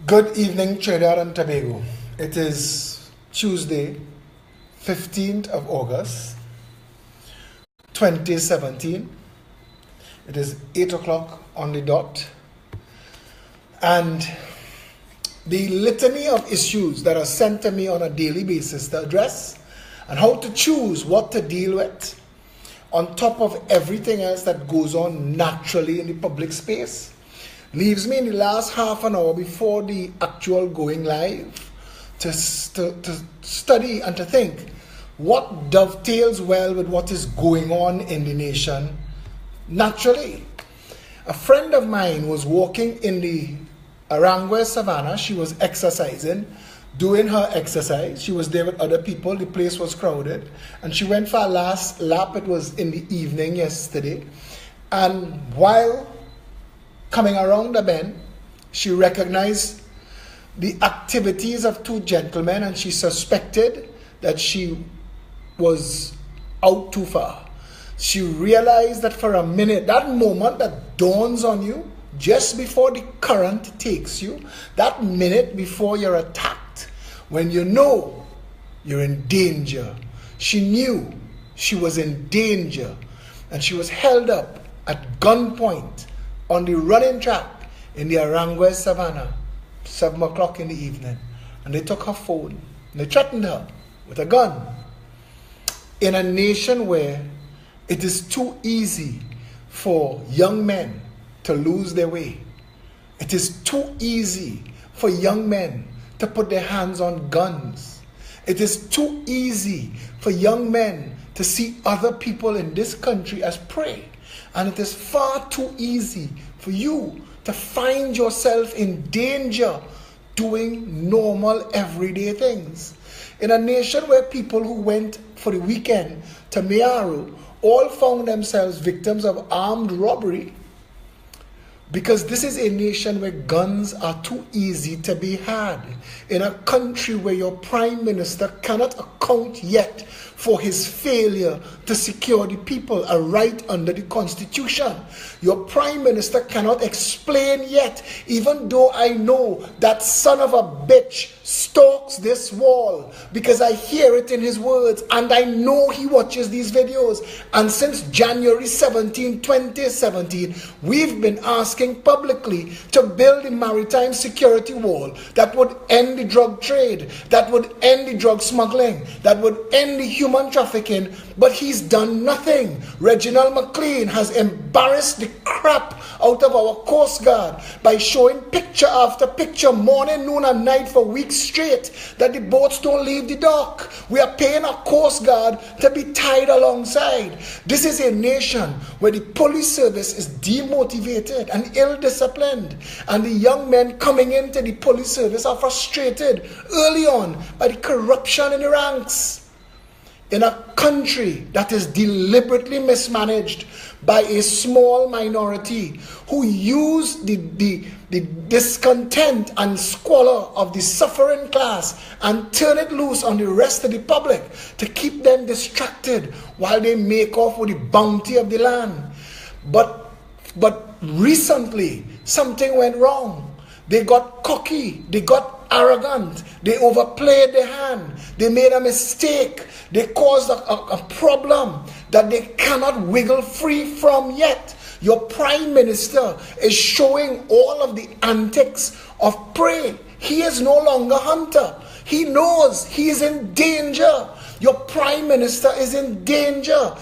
Good evening, Trinidad and Tobago. It is Tuesday, 15th of August, 2017. It is 8 o'clock on the dot. And the litany of issues that are sent to me on a daily basis to address and how to choose what to deal with on top of everything else that goes on naturally in the public space leaves me in the last half an hour before the actual going live to study and to think what dovetails well with what is going on in the nation naturally. A friend of mine was walking in the Arangwe Savannah. She was exercising, doing her exercise. She was there with other people. The place was crowded. And she went for a last lap. It was in the evening yesterday. And while coming around the bend, she recognized the activities of two gentlemen and she suspected that she was out too far. She realized that for a minute, that moment that dawns on you, just before the current takes you, that minute before you're attacked, when you know you're in danger. She knew she was in danger and she was held up at gunpoint on the running track in the Arangwe Savannah, 7 o'clock in the evening. And they took her phone and they threatened her with a gun. In a nation where it is too easy for young men to lose their way. It is too easy for young men to put their hands on guns. It is too easy for young men to see other people in this country as prey. And it is far too easy for you to find yourself in danger doing normal everyday things. In a nation where people who went for the weekend to Mearu all found themselves victims of armed robbery, because this is a nation where guns are too easy to be had. In a country where your prime minister cannot account yet for his failure to secure the people a right under the constitution. Your prime minister cannot explain yet, even though I know that son of a bitch stalks this wall, because I hear it in his words and I know he watches these videos. And since January 17, 2017, we've been asking publicly to build a maritime security wall that would end the drug trade, that would end the drug smuggling, that would end the human trafficking, but he's done nothing. Reginald McLean has embarrassed the crap out of our Coast Guard by showing picture after picture, morning, noon and night for weeks straight, that the boats don't leave the dock. We are paying our Coast Guard to be tied alongside. This is a nation where the police service is demotivated and ill-disciplined, and the young men coming into the police service are frustrated early on by the corruption in the ranks. In a country that is deliberately mismanaged by a small minority who use the discontent and squalor of the suffering class and turn it loose on the rest of the public to keep them distracted while they make off with the bounty of the land. But recently, something went wrong. They got cocky, they got arrogant, they overplayed their hand, they made a mistake, they caused a problem that they cannot wiggle free from yet. Your prime minister is showing all of the antics of prey. He is no longer hunter. He knows he is in danger. Your prime minister is in danger.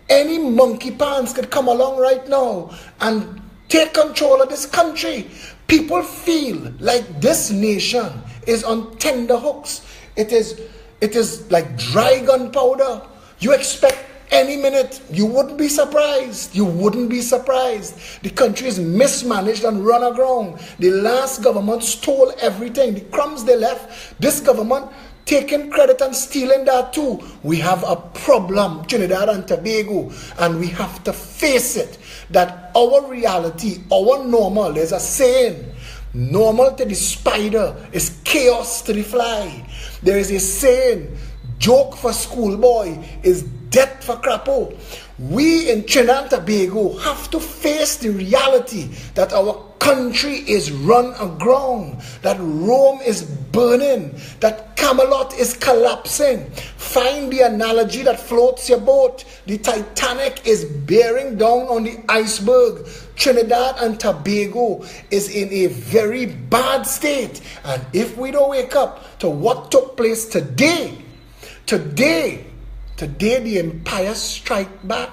Any monkey pants could come along right now and take control of this country. People feel like this nation is on tender hooks. It is like dry gunpowder. You expect any minute. You wouldn't be surprised. You wouldn't be surprised. The country is mismanaged and run aground. The last government stole everything. The crumbs they left, this government taking credit and stealing that too. We have a problem, Trinidad and Tobago, and we have to face it. That our reality, our normal, there's a saying, normal to the spider is chaos to the fly. There is a saying, joke for schoolboy is death for crapo. We in Trinidad and Tobago have to face the reality that our country is run aground, that Rome is burning, that Camelot is collapsing. Find the analogy that floats your boat. The Titanic is bearing down on the iceberg. Trinidad and Tobago is in a very bad state. And if we don't wake up to what took place today, the empire strike back.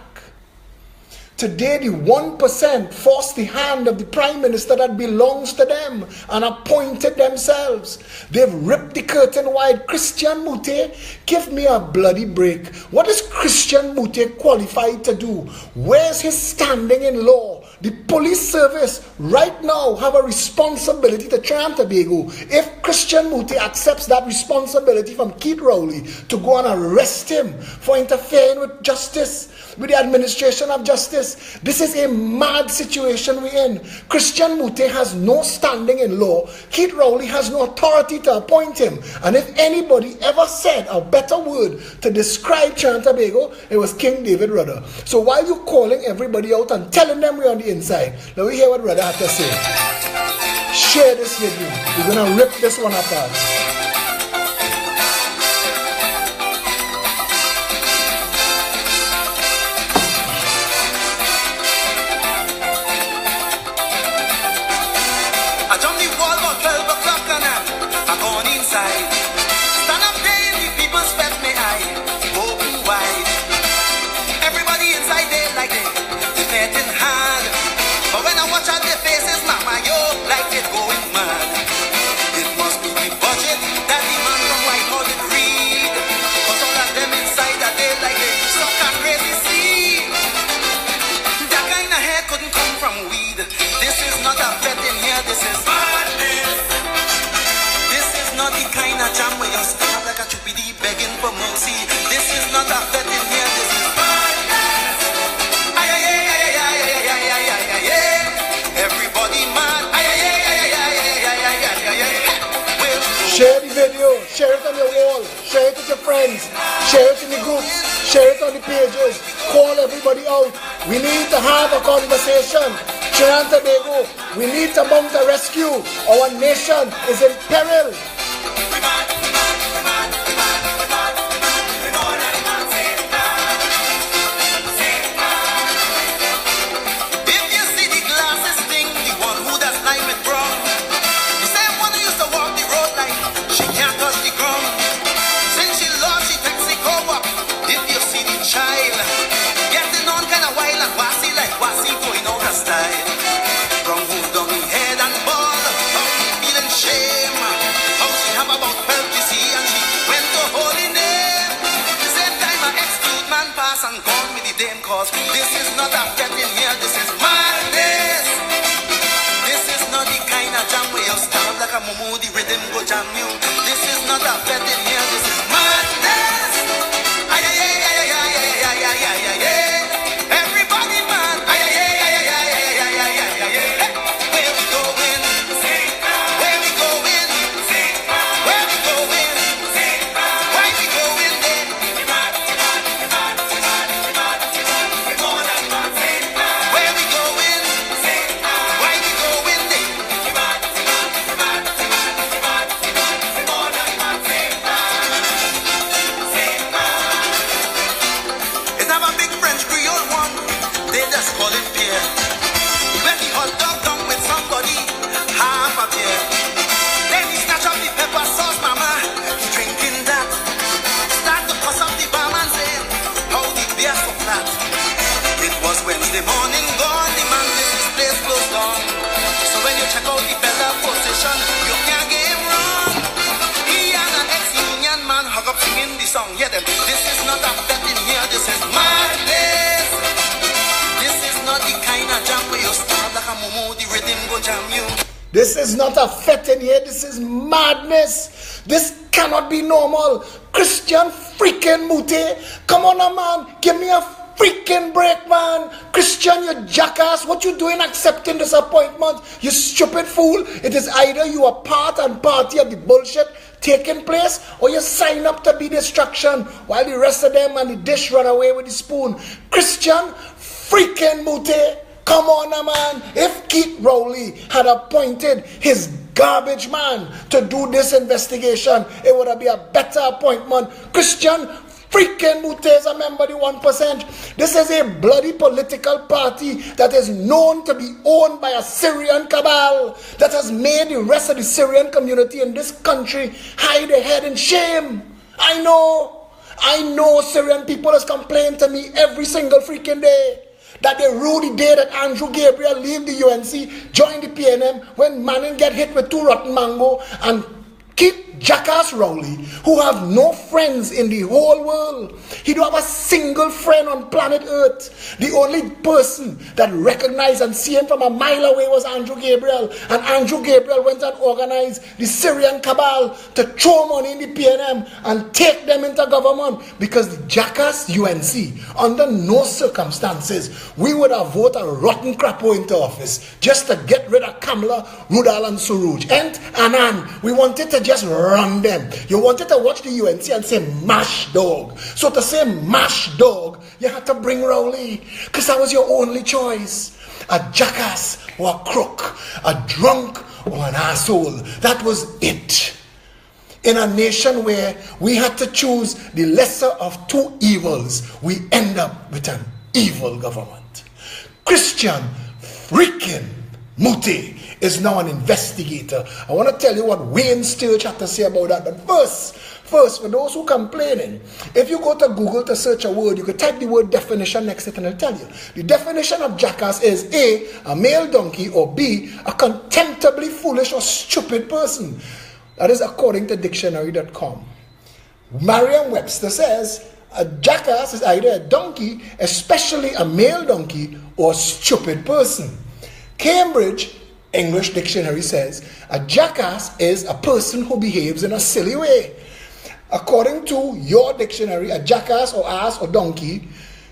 Today, the 1% forced the hand of the prime minister that belongs to them and appointed themselves. They've ripped the curtain wide. Christian Mute, give me a bloody break. What is Christian Mute qualified to do? Where's his standing in law? The police service right now have a responsibility to Trinidad and Tobago. If Christian Mute accepts that responsibility from Keith Rowley to go and arrest him for interfering with justice, with the administration of justice, this is a mad situation we're in. Christian Mute has no standing in law. Keith Rowley has no authority to appoint him. And if anybody ever said a better word to describe Trinidad and Tobago, it was King David Rudder. So while you're calling everybody out and telling them we're on the inside, let me hear what Rudder had to say. Share this with you. We're going to rip this one apart. Share the video, share it on your wall, share it with your friends, share it in the groups, share it on the pages, call everybody out. We need to have a conversation. Trinidad and Tobago, we need to mount a rescue. Our nation is in peril. This is not a fete in here, this is madness. This is not the kind of jam where you stand like a mumu, the rhythm go jam you. This is not a fete in here, this is madness. Ay, ay, ay, ay, ay, ay, ay, ay, ay, ay, ay. Everybody mad. Ay, ay, ay, ay, ay, ay, ay, ay, ay, ay, ay, ay. Where we going? Where we going? Where we going? Why we going there? Wednesday morning gone, the man this place closed down. So when you check out the fella position, you can't get him wrong. He and an ex-union man hug up singing the song. Yeah, them. This is not a fete in here, this is madness. This is not the kind of jam where you start like a mumu, the rhythm go jam you. This is not a fete in here, this is madness. This cannot be normal. Christian freaking Mute, come on, man, give me a freaking break, man. Christian, you jackass. What you doing accepting this appointment? You stupid fool. It is either you are part and party of the bullshit taking place, or you sign up to be distraction while the rest of them and the dish run away with the spoon. Christian freaking Mute, Come on, man. If Keith Rowley had appointed his garbage man to do this investigation, it would have been a better appointment. Christian freaking Mute is a member of the 1%. This is a bloody political party that is known to be owned by a Syrian cabal that has made the rest of the Syrian community in this country hide their head in shame. I know Syrian people has complained to me every single freaking day that they rue the day that Andrew Gabriel leave the UNC, join the PNM, when Manning get hit with 2 rotten mango, and keep Jackass Rowley, who have no friends in the whole world. He don't have a single friend on planet Earth. The only person that recognized and see him from a mile away was Andrew Gabriel. And Andrew Gabriel went and organized the Syrian cabal to throw money in the PNM and take them into government, because the Jackass UNC, under no circumstances, we would have voted a rotten crapo into office just to get rid of Kamala, Rudal and Suruj. And Anand, we wanted to just run them. You wanted to watch the UNC and say mash dog. So to say mash dog, you had to bring Rowley, because that was your only choice. A jackass or a crook, a drunk or an asshole. That was it. In a nation where we had to choose the lesser of 2 evils, we end up with an evil government. Christian freaking Mute is now an investigator. I want to tell you what Wayne Sturge had to say about that. But first, for those who complaining, if you go to Google to search a word, you could type the word definition next to it and it'll tell you. The definition of jackass is A, male donkey, or B, a contemptibly foolish or stupid person. That is according to dictionary.com. Merriam-Webster says a jackass is either a donkey, especially a male donkey, or a stupid person. Cambridge English Dictionary says a jackass is a person who behaves in a silly way. According to your dictionary, a jackass or ass or donkey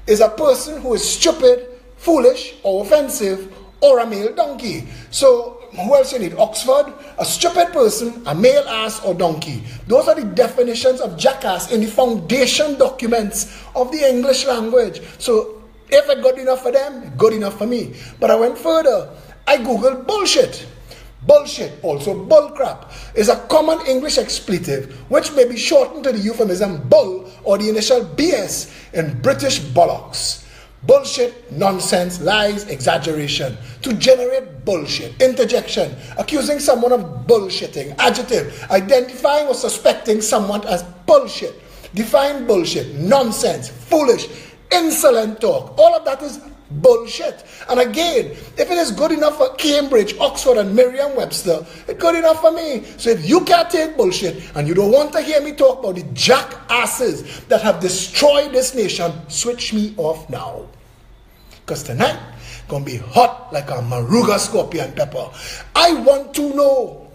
is a person who is stupid, foolish, or offensive, or a male donkey. So who else you need? Oxford, a stupid person, a male ass or donkey. Those are the definitions of jackass in the foundation documents of the English language. So if it good enough for them, good enough for me. But I went further. I googled bullshit. Bullshit, also bullcrap, is a common English expletive which may be shortened to the euphemism bull or the initial BS in British bollocks. Bullshit, nonsense, lies, exaggeration. To generate bullshit. Interjection, accusing someone of bullshitting. Adjective, identifying or suspecting someone as bullshit. Define bullshit, nonsense, foolish, insolent talk. All of that is bullshit. And again, if it is good enough for Cambridge, Oxford, and Merriam-Webster, it's good enough for me. So if you can't take bullshit and you don't want to hear me talk about the jackasses that have destroyed this nation, switch me off now. Because tonight, it's going to be hot like a Maruga scorpion pepper. I want to know.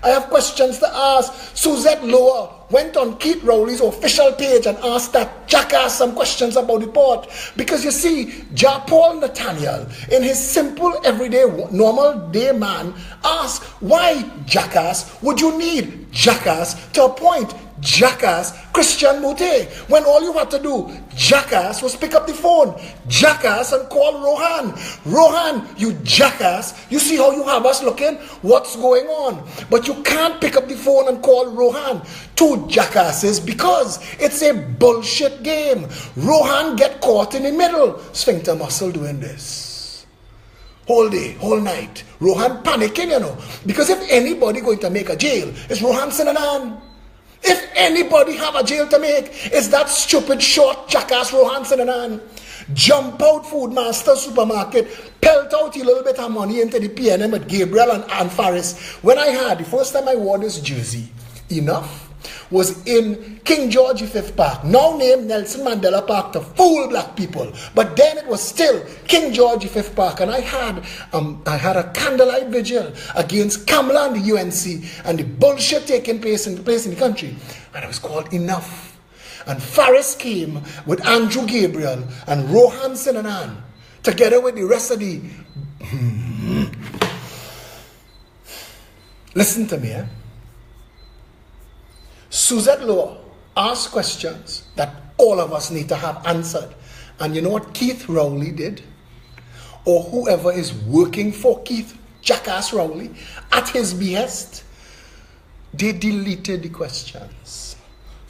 I have questions to ask. Suzette Lower went on Keith Rowley's official page and asked that jackass some questions about the port. Because you see, Paul Nathaniel, in his simple, everyday, normal day man, asked, why, jackass, would you need jackass to appoint jackass Christian Mute, when all you had to do, jackass, was pick up the phone, jackass, and call Rohan. Rohan, you jackass, you see how you have us looking? What's going on? But you can't pick up the phone and call Rohan. 2 jackasses, because it's a bullshit game. Rohan get caught in the middle. Sphincter muscle doing this. Whole day, whole night. Rohan panicking, you know. Because if anybody going to make a jail, it's Rohan Sinanan. If anybody have a jail to make, it's that stupid short jackass Rohan Sinanan. Jump out Foodmaster supermarket, pelt out a little bit of money into the PNM at Gabriel and Faris. When I had, the first time I wore this jersey, enough, was in King George V Park, now named Nelson Mandela Park to fool black people. But then it was still King George V Park, and I had a candlelight vigil against Kamala and the UNC and the bullshit taking place in the country. And it was called Enough. And Faris came with Andrew Gabriel and Rohan Sinanan, together with the rest of the... Listen to me, Suzette Lower asked questions that all of us need to have answered. And you know what Keith Rowley did? or whoever is working for Keith Jackass Rowley at his behest, they deleted the questions.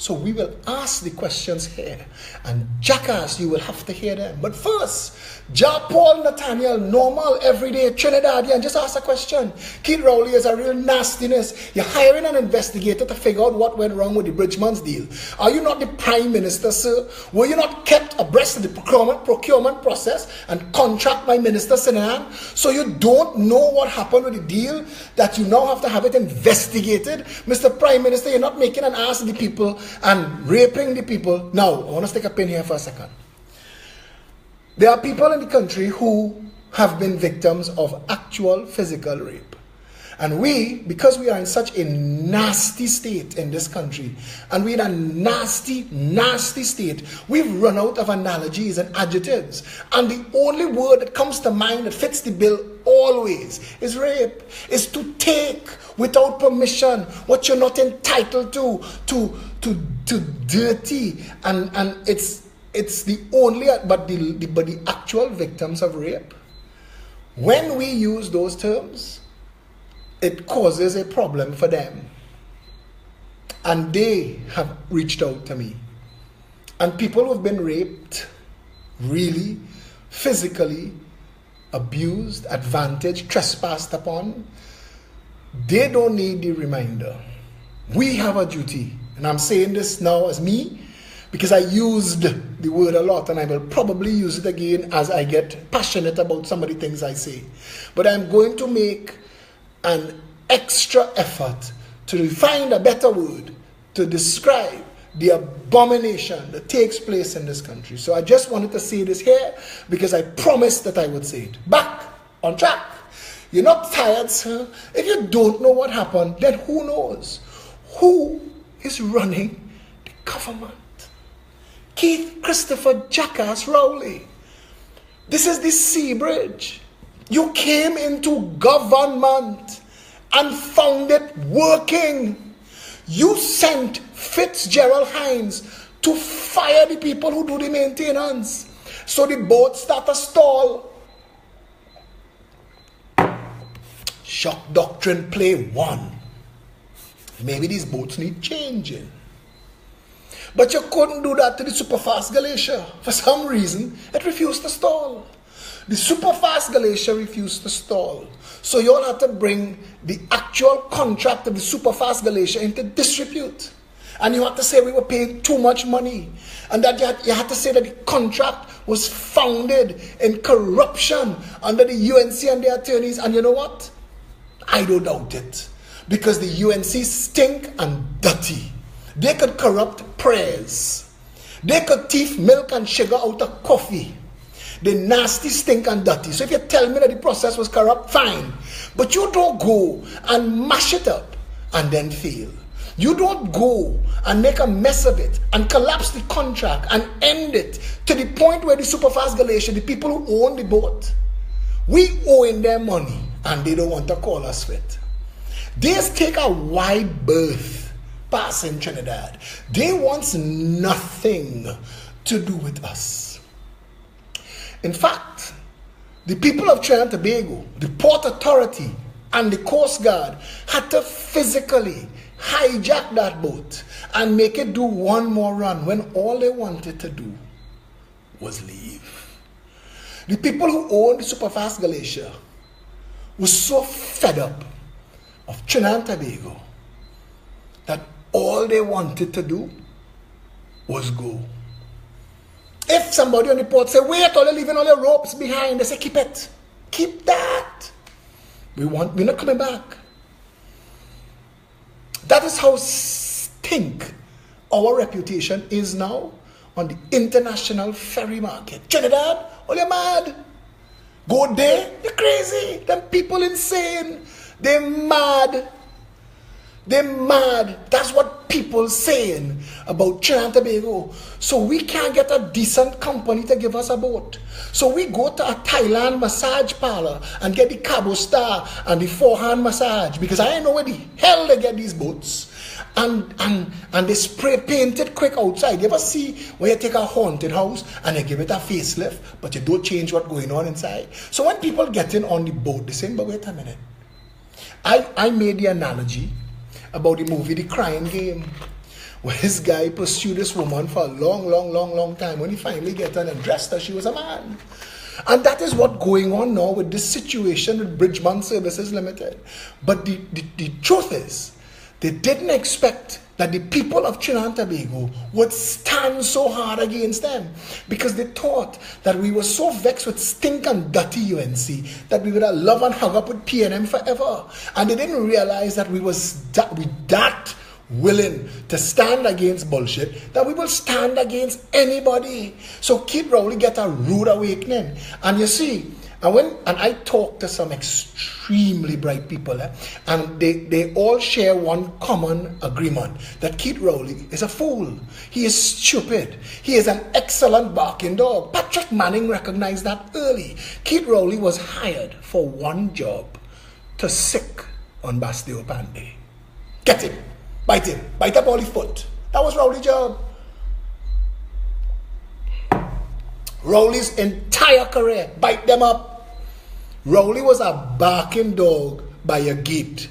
So we will ask the questions here. And Jackass, you will have to hear them. But first, Ja Paul, Nathaniel, normal, everyday Trinidadian, just ask a question. Keith Rowley is a real nastiness. You're hiring an investigator to figure out what went wrong with the Bridgman's deal. Are you not the Prime Minister, sir? Were you not kept abreast of the procurement process and contract by Minister Sinahan? So you don't know what happened with the deal that you now have to have it investigated? Mr. Prime Minister, you're not making an ass of the people and raping the people. Now, I want to stick a pin here for a second. There are people in the country who have been victims of actual physical rape. And we, because we are in such a nasty state in this country, and we're in a nasty, nasty state, we've run out of analogies and adjectives. And the only word that comes to mind that fits the bill always is rape, is to take without permission what you're not entitled to dirty. And it's the only, but the actual victims of rape, when we use those terms, it causes a problem for them. And they have reached out to me. And people who have been raped, really, physically abused, advantaged, trespassed upon, they don't need the reminder. We have a duty. And I'm saying this now as me, because I used the word a lot, and I will probably use it again as I get passionate about some of the things I say. But I'm going to make an extra effort to find a better word to describe the abomination that takes place in this country. So I just wanted to say this here because I promised that I would say it. Back on track. You're not tired, sir? If you don't know what happened, then who knows? Who is running the government? Keith Christopher Jackass Rowley. This is the Sea Bridge. You came into government and found it working. You sent Fitzgerald Hines to fire the people who do the maintenance. So the boats start to stall. Shock doctrine play 1. Maybe these boats need changing. But you couldn't do that to the Superfast Glacier. For some reason, it refused to stall. The Superfast Glacier refused to stall. So you all had to bring the actual contract of the Superfast Glacier into disrepute. And you had to say we were paying too much money. And that you had to say that the contract was founded in corruption under the UNC and the attorneys. And you know what? I don't doubt it. Because the UNC stink and dirty. They could corrupt prayers. They could thief milk and sugar out of coffee. They nasty, stink and dirty. So if you tell me that the process was corrupt, fine. But you don't go and mash it up and then fail. You don't go and make a mess of it and collapse the contract and end it to the point where the Superfast Glacier, the people who own the boat, we owing them money and they don't want to call us fit. They just take a wide berth passing Trinidad. They want nothing to do with us. In fact, the people of Trinidad and Tobago, the Port Authority and the Coast Guard had to physically hijack that boat and make it do one more run when all they wanted to do was leave. The people who owned the Superfast Glacier were so fed up of Trinidad and Tobago that all they wanted to do was go. If somebody on the port say, wait, all you're leaving all your ropes behind, they say, keep it. Keep that. We're not coming back. That is how stink our reputation is now on the international ferry market. Trinidad, all you're mad. Go there, you're crazy. Them people insane. They're mad. They're mad. That's what people saying about Trinidad and Tobago. So we can't get a decent company to give us a boat. So we go to a Thailand massage parlor and get the Cabo Star and the forehand massage, because I don't know where the hell they get these boats. and they spray paint it quick outside. You ever see where you take a haunted house and you give it a facelift, but you don't change what's going on inside? So when people get in on the boat, they say, but wait a minute. I made the analogy about the movie The Crying Game, where this guy pursued this woman for a long time. When he finally get her and dressed her, she was a man. And that is what's going on now with this situation with Bridgman Services Limited. But the truth is, they didn't expect that the people of Trinidad and Tobago would stand so hard against them, because they thought that we were so vexed with stink and dirty UNC that we would have love and hug up with PNM forever. And they didn't realize that we that willing to stand against bullshit, that we will stand against anybody. So Keith Rowley get a rude awakening. And you see, and I talk to some extremely bright people, and they all share one common agreement, that Keith Rowley is a fool. He is stupid. He is an excellent barking dog. Patrick Manning recognized that early. Keith Rowley was hired for one job: to sick on Bastille Pandey. Get him. Bite up all his foot. That was Rowley's job. Rowley's entire career, bite them up. Rowley was a barking dog by your gate,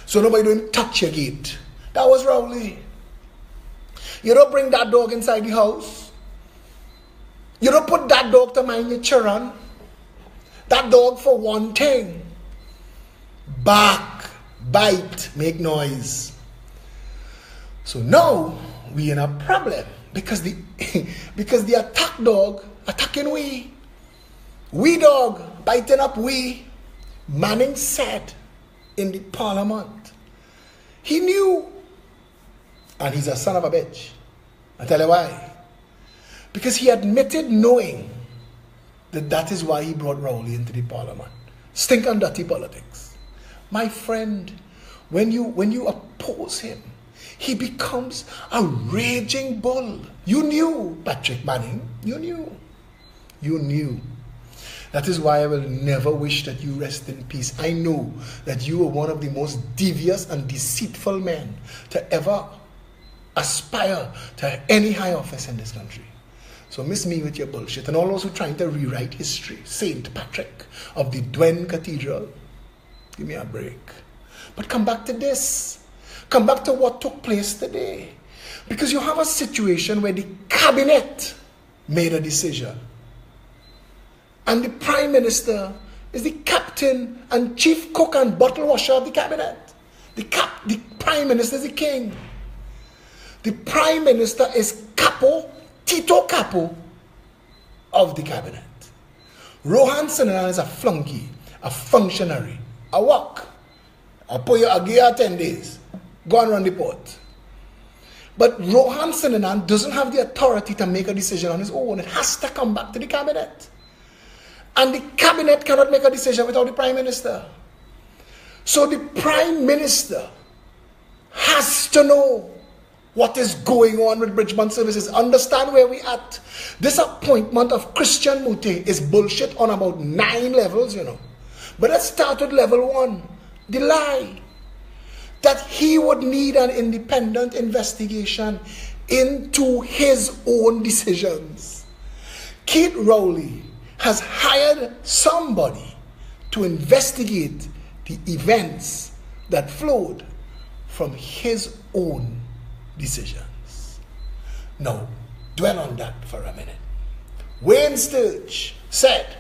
so nobody don't touch your gate. That was Rowley. You don't bring that dog inside the house. You don't put that dog to mind your children. That dog, for one thing, bark, bite, make noise. So now we in a problem, because the attack dog attacking we dog biting up we. Manning said in the parliament, he knew, and he's a son of a bitch. I tell you why. Because he admitted knowing that is why he brought Rowley into the parliament. Stink and dirty politics. My friend, when you oppose him, he becomes a raging bull. You knew, Patrick Manning. You knew. That is why I will never wish that you rest in peace. I know that you are one of the most devious and deceitful men to ever aspire to any high office in this country. So miss me with your bullshit. And all those who are trying to rewrite history, Saint Patrick of the Dwen Cathedral, give me a break. But come back to this. Come back to what took place today. Because you have a situation where the cabinet made a decision. And the Prime Minister is the captain and chief cook and bottle washer of the cabinet. The Prime Minister is the king. The Prime Minister is Tito Capo of the cabinet. Rohan Sinanan is a flunky, a functionary, a work. I'll put you a gear 10 days. Go and run the port. But Rohan Sinanan doesn't have the authority to make a decision on his own. It has to come back to the cabinet. And the cabinet cannot make a decision without the Prime Minister. So the Prime Minister has to know what is going on with Bridgman Services. Understand where we at. This appointment of Christian Mute is bullshit on about 9 levels, But let's start with level 1. The lie. That he would need an independent investigation into his own decisions. Keith Rowley has hired somebody to investigate the events that flowed from his own decisions. Now, dwell on that for a minute. Wayne Sturge said,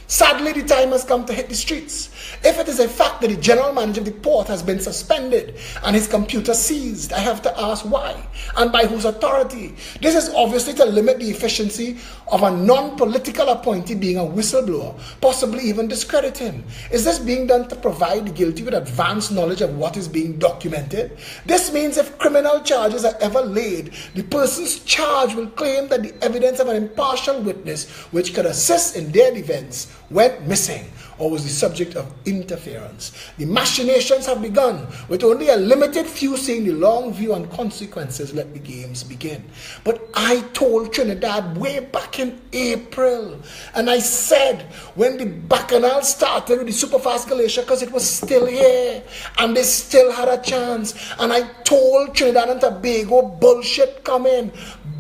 sadly, the time has come to hit the streets. If it is a fact that the general manager of the port has been suspended and his computer seized, I have to ask why and by whose authority. This is obviously to limit the efficiency of a non-political appointee being a whistleblower, possibly even discredit him. Is this being done to provide the guilty with advanced knowledge of what is being documented? This means if criminal charges are ever laid, the persons charged will claim that the evidence of an impartial witness which could assist in their defense went missing or was the subject of interference. The machinations have begun, with only a limited few seeing the long view and consequences. Let the games begin. But I told Trinidad way back in April, and I said when the bacchanal started with the superfast glacier, because it was still here and they still had a chance, and I told Trinidad and Tobago bullshit coming,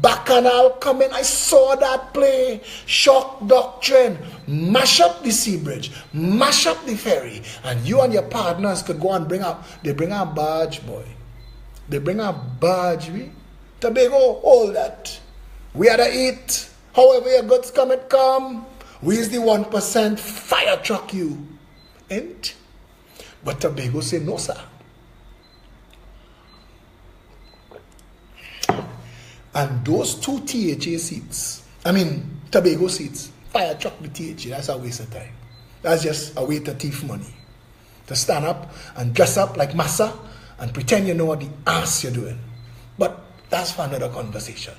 bacchanal coming. I saw that play. Shock doctrine. Mash up the sea bridge, mash up the ferry, and you and your partners could go and bring a barge, boy. They bring a barge, we. Tobago, hold that. We had to eat. However your goods come, it come. We is the 1% fire truck you. Ain't? But Tobago say no, sir. And those 2 THA seats, Tobago seats, fire truck with THA, that's a waste of time. That's just a way to thief money. To stand up and dress up like massa and pretend you know what the ass you're doing. But that's for another conversation.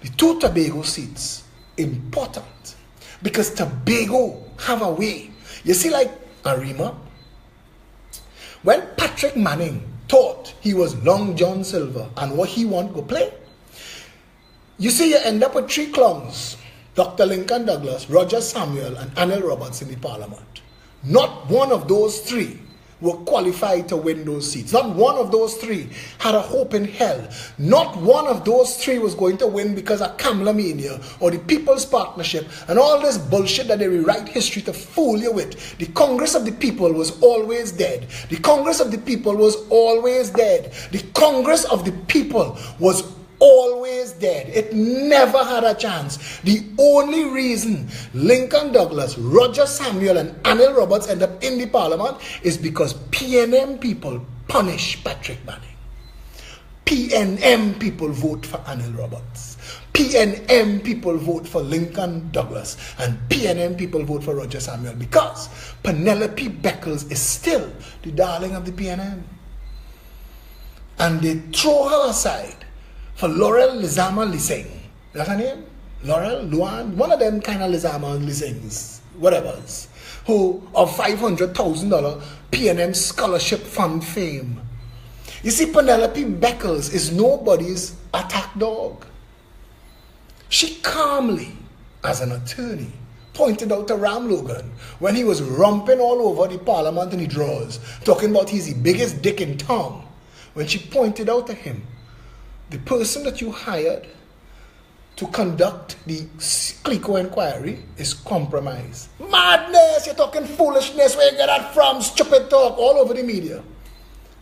The 2 Tobago seats, important. Because Tobago have a way. You see, like Arima, when Patrick Manning thought he was Long John Silver and what he want go play, you see, you end up with 3 clowns. Dr. Lincoln Douglas, Roger Samuel, and Anil Roberts in the parliament. Not one of those 3 were qualified to win those seats. Not one of those 3 had a hope in hell. Not one of those 3 was going to win because of Kamala Mania or the People's Partnership and all this bullshit that they rewrite history to fool you with. The Congress of the People was always dead. The Congress of the People was always dead. The Congress of the People was always dead. It never had a chance. The only reason Lincoln Douglas, Roger Samuel, and Anil Roberts end up in the parliament is because PNM people punish Patrick Manning. PNM people vote for Anil Roberts. PNM people vote for Lincoln Douglas. And PNM people vote for Roger Samuel because Penelope Beckles is still the darling of the PNM. And they throw her aside for Laurel Lizama Lising. That's her name? Laurel, Luan, one of them kind of Lizama Lisings, whatever's, who of $500,000 PNM scholarship fund fame. You see, Penelope Beckles is nobody's attack dog. She calmly, as an attorney, pointed out to Ram Logan when he was romping all over the parliament in the drawers, talking about he's the biggest dick in town, when she pointed out to him, the person that you hired to conduct the Clico inquiry is compromised. Madness! You're talking foolishness. Where you get that from? Stupid talk all over the media.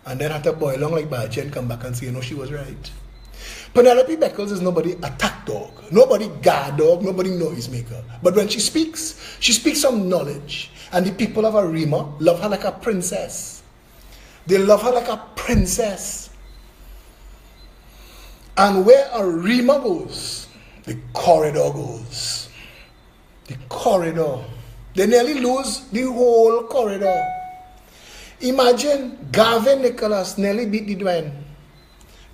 And then had to boil along like Baji and come back and say, you know, she was right. Penelope Beckles is nobody attack dog, nobody guard dog, nobody noise maker. But when she speaks some knowledge. And the people of Arima love her like a princess. They love her like a princess. And where Arima goes, the corridor goes. The corridor. They nearly lose the whole corridor. Imagine Gavin Nicholas nearly beat the Dwayne.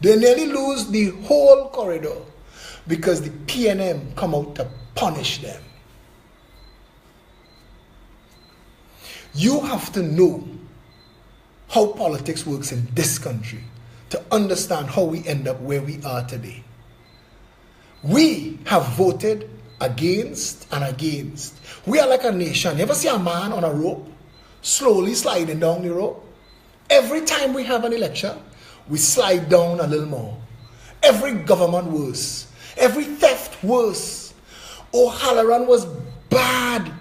They nearly lose the whole corridor because the PNM come out to punish them. You have to know how politics works in this country to understand how we end up where we are today. We have voted against and against. We are like a nation. You ever see a man on a rope slowly sliding down the rope? Every time we have an election, we slide down a little more. Every government worse. Every theft worse. O'Halloran was bad.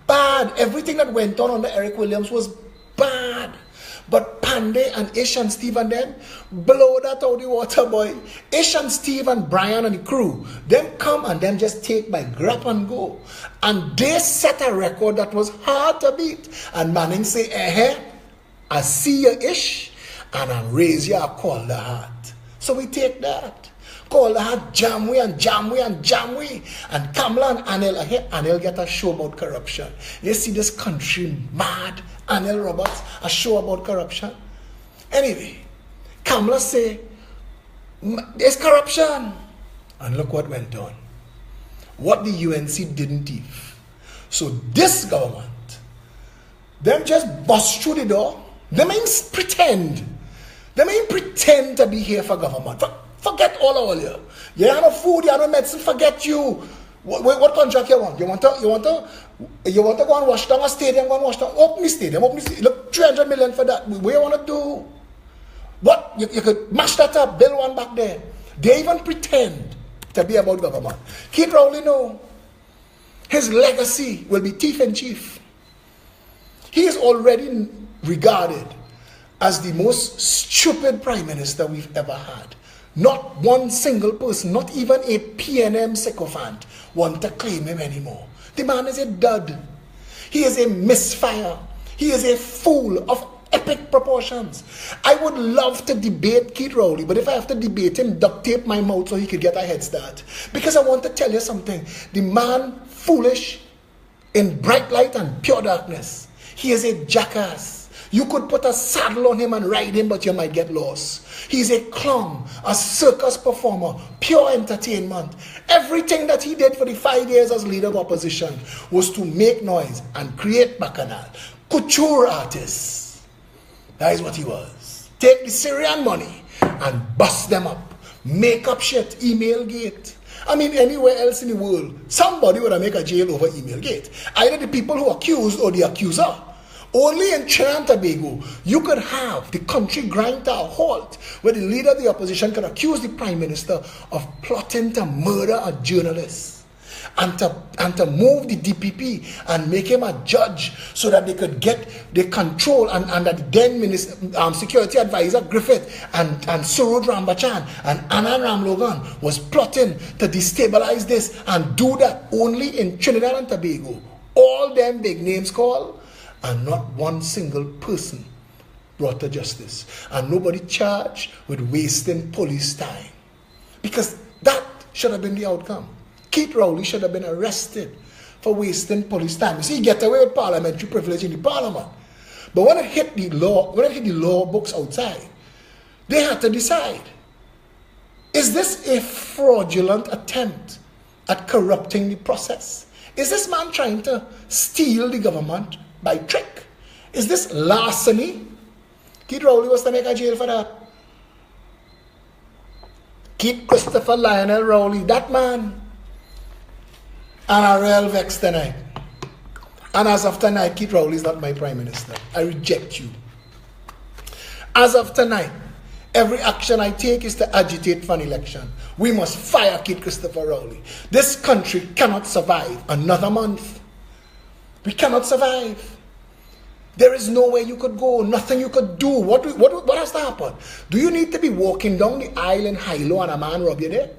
Bad. Everything that went on under Eric Williams was bad. But Pandey and Ish and Steve and them blow that out the water, boy. Ish and Steve and Brian and the crew, them come and them just take by grab and go. And they set a record that was hard to beat. And Manning say, I see you, Ish, and I raise you, I call the heart. So we take that. Call the heart, jam we and jam we and jam we. And Kamala and Anil, Anil get a show about corruption. You see this country mad. Anil Roberts, a show about corruption. Anyway, Kamala say, there's corruption. And look what went on. What the UNC didn't thief. So this government, them just bust through the door. They ain't pretend. They ain't pretend to be here for government. Forget all of you. You have no food, you have no medicine, forget you. What contract you want? You want to go and wash down a stadium, go and wash down, open the stadium. Look, 300 million for that. What you want to do? What? You could mash that up, build one back there. They even pretend to be about government. Keith Rowley know his legacy will be thief in chief. He is already regarded as the most stupid prime minister we've ever had. Not one single person, not even a PNM sycophant, want to claim him anymore. The man is a dud. He is a misfire. He is a fool of epic proportions. I would love to debate Keith Rowley, but if I have to debate him, duct tape my mouth so he could get a head start. Because I want to tell you something. The man, foolish in bright light and pure darkness. He is a jackass. You could put a saddle on him and ride him, but you might get lost. He's a clown, a circus performer, pure entertainment. Everything that he did for the 5 years as leader of opposition was to make noise and create bacchanal. Couture artists. That is what he was. Take the Syrian money and bust them up. Make up shit, email gate. I mean, anywhere else in the world, somebody would have made a jail over email gate. Either the people who accused or the accuser. Only in Trinidad and Tobago, you could have the country grind to a halt where the leader of the opposition could accuse the prime minister of plotting to murder a journalist and to move the DPP and make him a judge so that they could get the control and that the then security advisor Griffith and Suraj Rambachan and Anand Ramlogan was plotting to destabilize this and do that only in Trinidad and Tobago. All them big names called, and not one single person brought to justice. And nobody charged with wasting police time. Because that should have been the outcome. Keith Rowley should have been arrested for wasting police time. You see, he get away with parliamentary privilege in the parliament. But when it hit the law books outside, they had to decide, is this a fraudulent attempt at corrupting the process? Is this man trying to steal the government by trick? Is this larceny? Keith Rowley was to make a jail for that. Keith Christopher Lionel Rowley, that man. And I real vexed tonight. And as of tonight, Keith Rowley is not my prime minister. I reject you. As of tonight, every action I take is to agitate for an election. We must fire Keith Christopher Rowley. This country cannot survive another month. We cannot survive. There is nowhere you could go, nothing you could do. What has to happen? Do you need to be walking down the aisle in high-low and a man rob you there?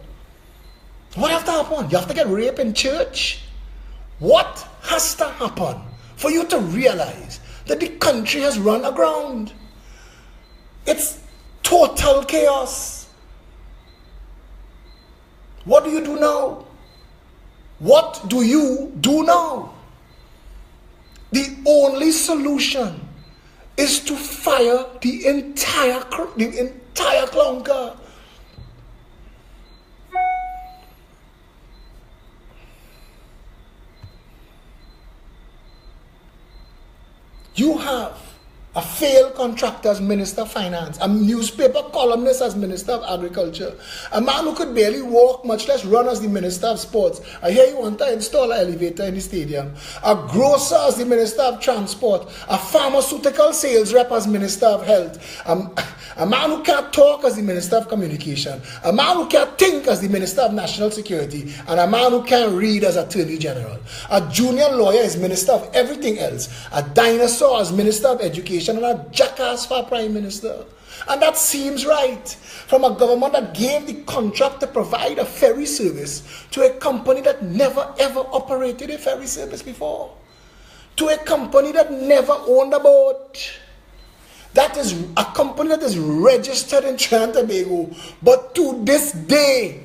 What has to happen? You have to get raped in church? What has to happen for you to realize that the country has run aground? It's total chaos. What do you do now? What do you do now? The only solution is to fire the entire clunker. You have a failed contractor as Minister of Finance, a newspaper columnist as Minister of Agriculture, a man who could barely walk, much less run as the Minister of Sports. I hear you want to install an elevator in the stadium. A grocer as the Minister of Transport, a pharmaceutical sales rep as Minister of Health, a man who can't talk as the Minister of Communication, a man who can't think as the Minister of National Security, and a man who can't read as Attorney General. A junior lawyer is Minister of everything else, a dinosaur as Minister of Education, and a jackass for Prime Minister. And that seems right from a government that gave the contract to provide a ferry service to a company that never ever operated a ferry service before, to a company that never owned a boat. That is a company that is registered in Trinidad and Tobago, but to this day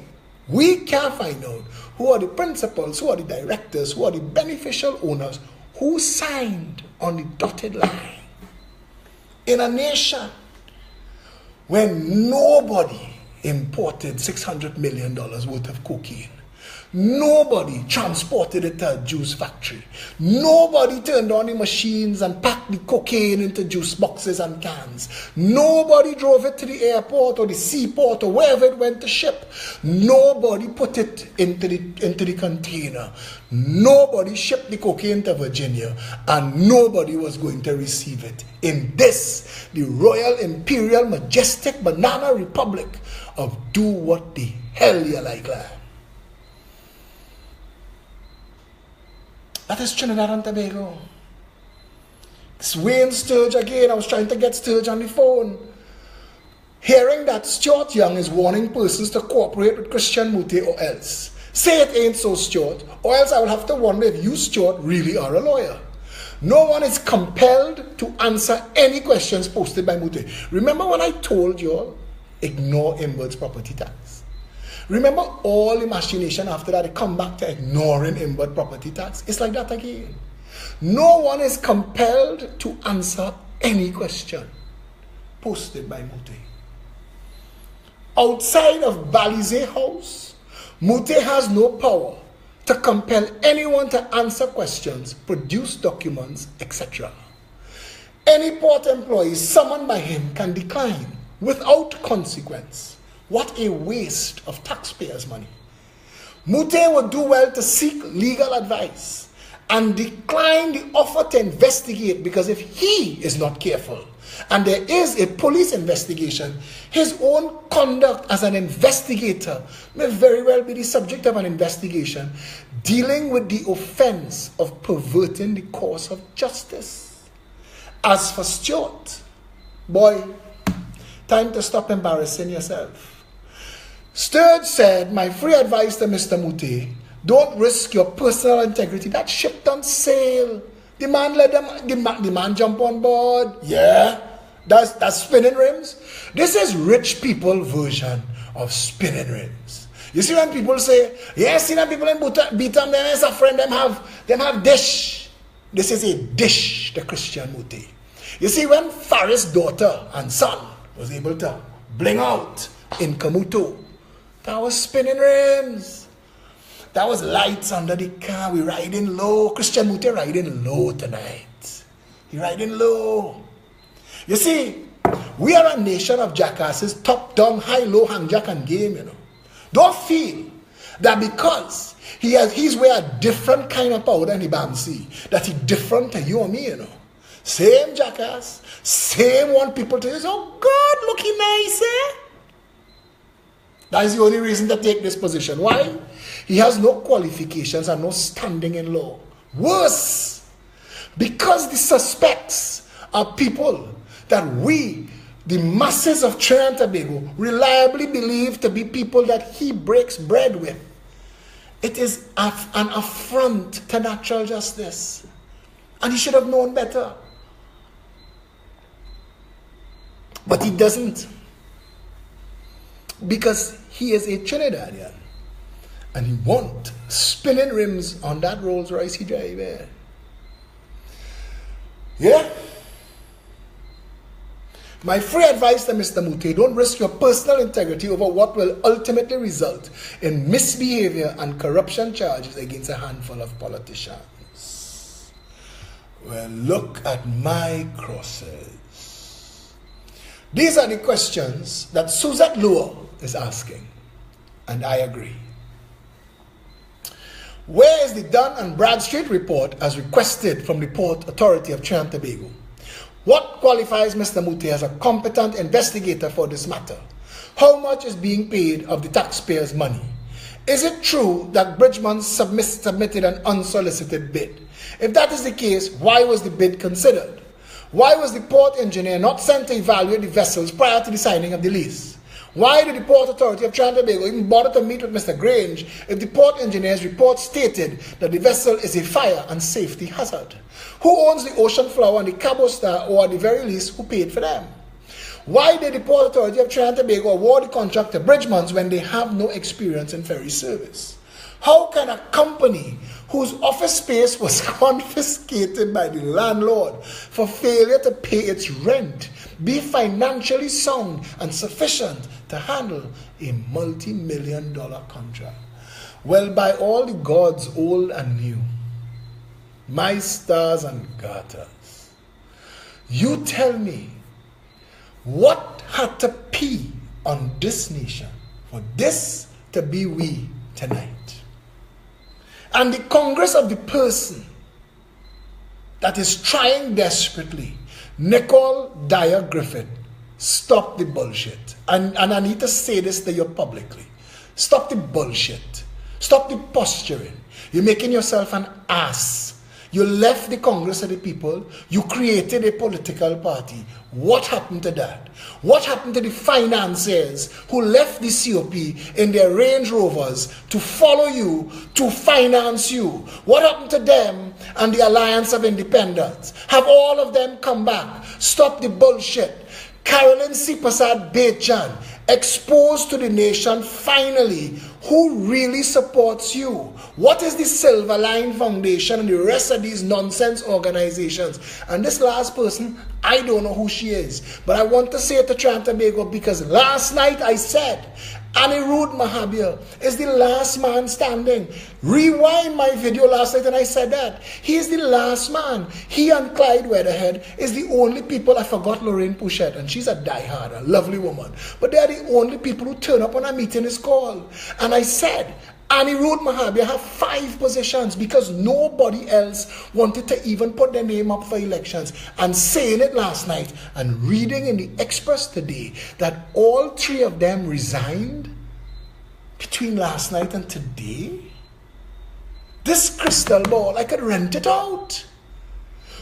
we can't find out who are the principals, who are the directors, who are the beneficial owners, who signed on the dotted line. In a nation when nobody imported $600 million worth of cocaine, Nobody transported it to a juice factory. Nobody turned on the machines and packed the cocaine into juice boxes and cans. Nobody drove it to the airport or the seaport or wherever it went to ship. Nobody put it into the container. Nobody shipped the cocaine to Virginia, and nobody was going to receive it. In this, the Royal Imperial Majestic Banana Republic of do what the hell you like, lad. That is Trinidad and Tobago. It's Wayne Sturge again. I was trying to get Sturge on the phone. Hearing that Stuart Young is warning persons to cooperate with Christian Mute or else. Say it ain't so, Stuart, or else I will have to wonder if you, Stuart, really are a lawyer. No one is compelled to answer any questions posted by Mute. Remember when I told you all, ignore Imbert's property tax? Remember all the machination after that, they come back to ignoring Imbert property tax. It's like that again. No one is compelled to answer any question posted by Mute. Outside of Balize House, Mute has no power to compel anyone to answer questions, produce documents, etc. Any port employee summoned by him can decline without consequence. What a waste of taxpayers' money. Mute would do well to seek legal advice and decline the offer to investigate, because if he is not careful and there is a police investigation, his own conduct as an investigator may very well be the subject of an investigation dealing with the offense of perverting the course of justice. As for Stuart, boy, time to stop embarrassing yourself. Sturge said, my free advice to Mr. Mute, don't risk your personal integrity. That ship don't sail. The man let the man jump on board. Yeah, that's spinning rims. This is rich people version of spinning rims. You see when people say, yes, see them people in Beatam, them is a friend, them have dish. This is a dish, the Christian Mute. You see when Faris' daughter and son was able to bling out in Kamuto, that was spinning rims. That was lights under the car. We riding low. Christian Mute riding low tonight. He riding low. You see, we are a nation of jackasses, top down, high, low, hang jack and game, you know. Don't feel that because he's wear a different kind of powder than the Bamsi, that he different to you or me, you know. Same jackass, same want people to say, oh God, looking nice, eh? That is the only reason to take this position. Why? He has no qualifications and no standing in law. Worse, because the suspects are people that we, the masses of Trinidad and Tobago, reliably believe to be people that he breaks bread with. It is an affront to natural justice. And he should have known better. But he doesn't. Because he is a Trinidadian. And he won't spinning rims on that Rolls Royce he drive there. Yeah? My free advice to Mr. Mute, don't risk your personal integrity over what will ultimately result in misbehavior and corruption charges against a handful of politicians. Well, look at my crosses. These are the questions that Suzette Lua is asking, and I agree. Where is the Dun and Bradstreet report as requested from the Port Authority of Trinidad and Tobago? What qualifies Mr. Mute as a competent investigator for this matter? How much is being paid of the taxpayers' money? Is it true that Bridgman submitted an unsolicited bid? If that is the case, why was the bid considered? Why was the port engineer not sent to evaluate the vessels prior to the signing of the lease? Why did the Port Authority of Trinidad and Tobago even bother to meet with Mr. Grange if the port engineer's report stated that the vessel is a fire and safety hazard? Who owns the Ocean Flower and the Cabo Star, or at the very least, who paid for them? Why did the Port Authority of Trinidad and Tobago award the contract to Bridgmans when they have no experience in ferry service? How can a company whose office space was confiscated by the landlord for failure to pay its rent be financially sound and sufficient to handle a multi-million-dollar contract? Well, by all the gods old and new, my stars and garters, you tell me what had to pee on this nation for this to be we tonight. And the Congress of the person that is trying desperately, Nicole Dyer Griffith, stop the bullshit. And I need to say this to you publicly. Stop the bullshit. Stop the posturing. You're making yourself an ass. You left the Congress of the people. You created a political party. What happened to that? What happened to the financiers who left the COP in their Range Rovers to follow you, to finance you? What happened to them and the Alliance of Independents? Have all of them come back? Stop the bullshit. Carolyn C. Prasad Bechan, exposed to the nation finally who really supports you. What is the Silver Line Foundation and the rest of these nonsense organizations? And this last person, I don't know who she is. But I want to say it to Trinidad and Tobago because last night I said, Anirudh Mahabir is the last man standing. Rewind my video last night and I said that. He is the last man. He and Clyde Weatherhead is the only people. I forgot Lorraine Pouchette, and she's a diehard, a lovely woman. But they are the only people who turn up when a meeting is called. And I said, Anirudh Mahabir have 5 positions because nobody else wanted to even put their name up for elections. And saying it last night and reading in the Express today that all 3 of them resigned between last night and today. This crystal ball, I could rent it out.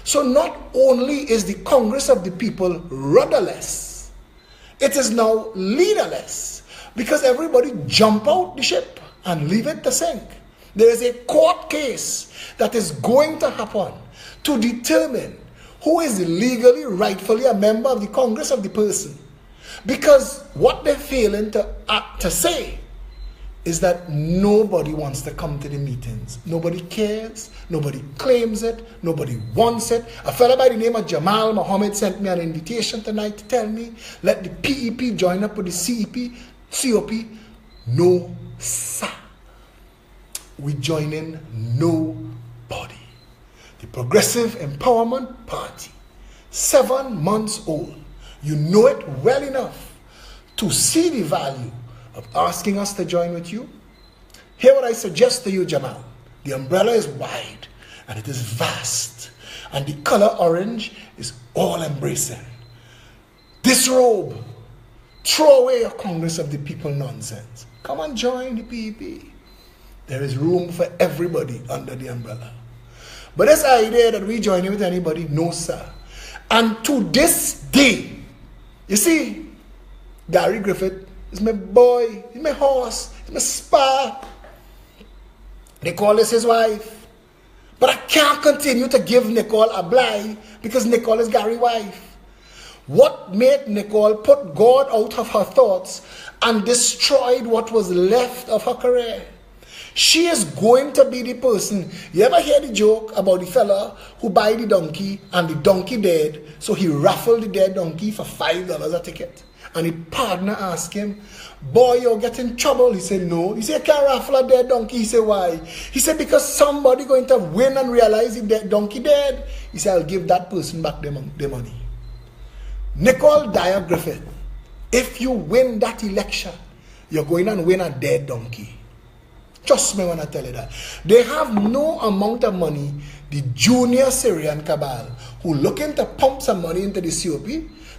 So not only is the Congress of the People rudderless, it is now leaderless because everybody jump out the ship and leave it to sink. There is a court case that is going to happen to determine who is legally, rightfully a member of the Congress of the person. Because what they're failing to say is that nobody wants to come to the meetings. Nobody cares. Nobody claims it. Nobody wants it. A fellow by the name of Jamal Mohammed sent me an invitation tonight to tell me, let the PEP join up with the COP. No, sir. We join in nobody. The Progressive Empowerment Party, 7 months old. You know it well enough to see the value of asking us to join with you. Hear what I suggest to you, Jamal. The umbrella is wide and it is vast, and the color orange is all embracing. Disrobe. Throw away your Congress of the People nonsense. Come and join the PEP. There is room for everybody under the umbrella. But this idea that we join in with anybody, no sir. And to this day, you see, Gary Griffith is my boy, he's my horse, he's my spar. Nicole is his wife. But I can't continue to give Nicole a blight because Nicole is Gary's wife. What made Nicole put God out of her thoughts and destroyed what was left of her career? She is going to be the person. You ever hear the joke about the fella who buy the donkey and the donkey dead, so he raffled the dead donkey for $5 a ticket? And his partner asked him, boy, you'll get in trouble. He said, no. He said, you can't raffle a dead donkey. He said, why? He said, because somebody going to win and realize the dead donkey dead. He said, I'll give that person back their money. Nicole Dyer Griffith, if you win that election, you're going and win a dead donkey. Trust me when I tell you that. They have no amount of money, the junior Syrian cabal, who looking to pump some money into the COP,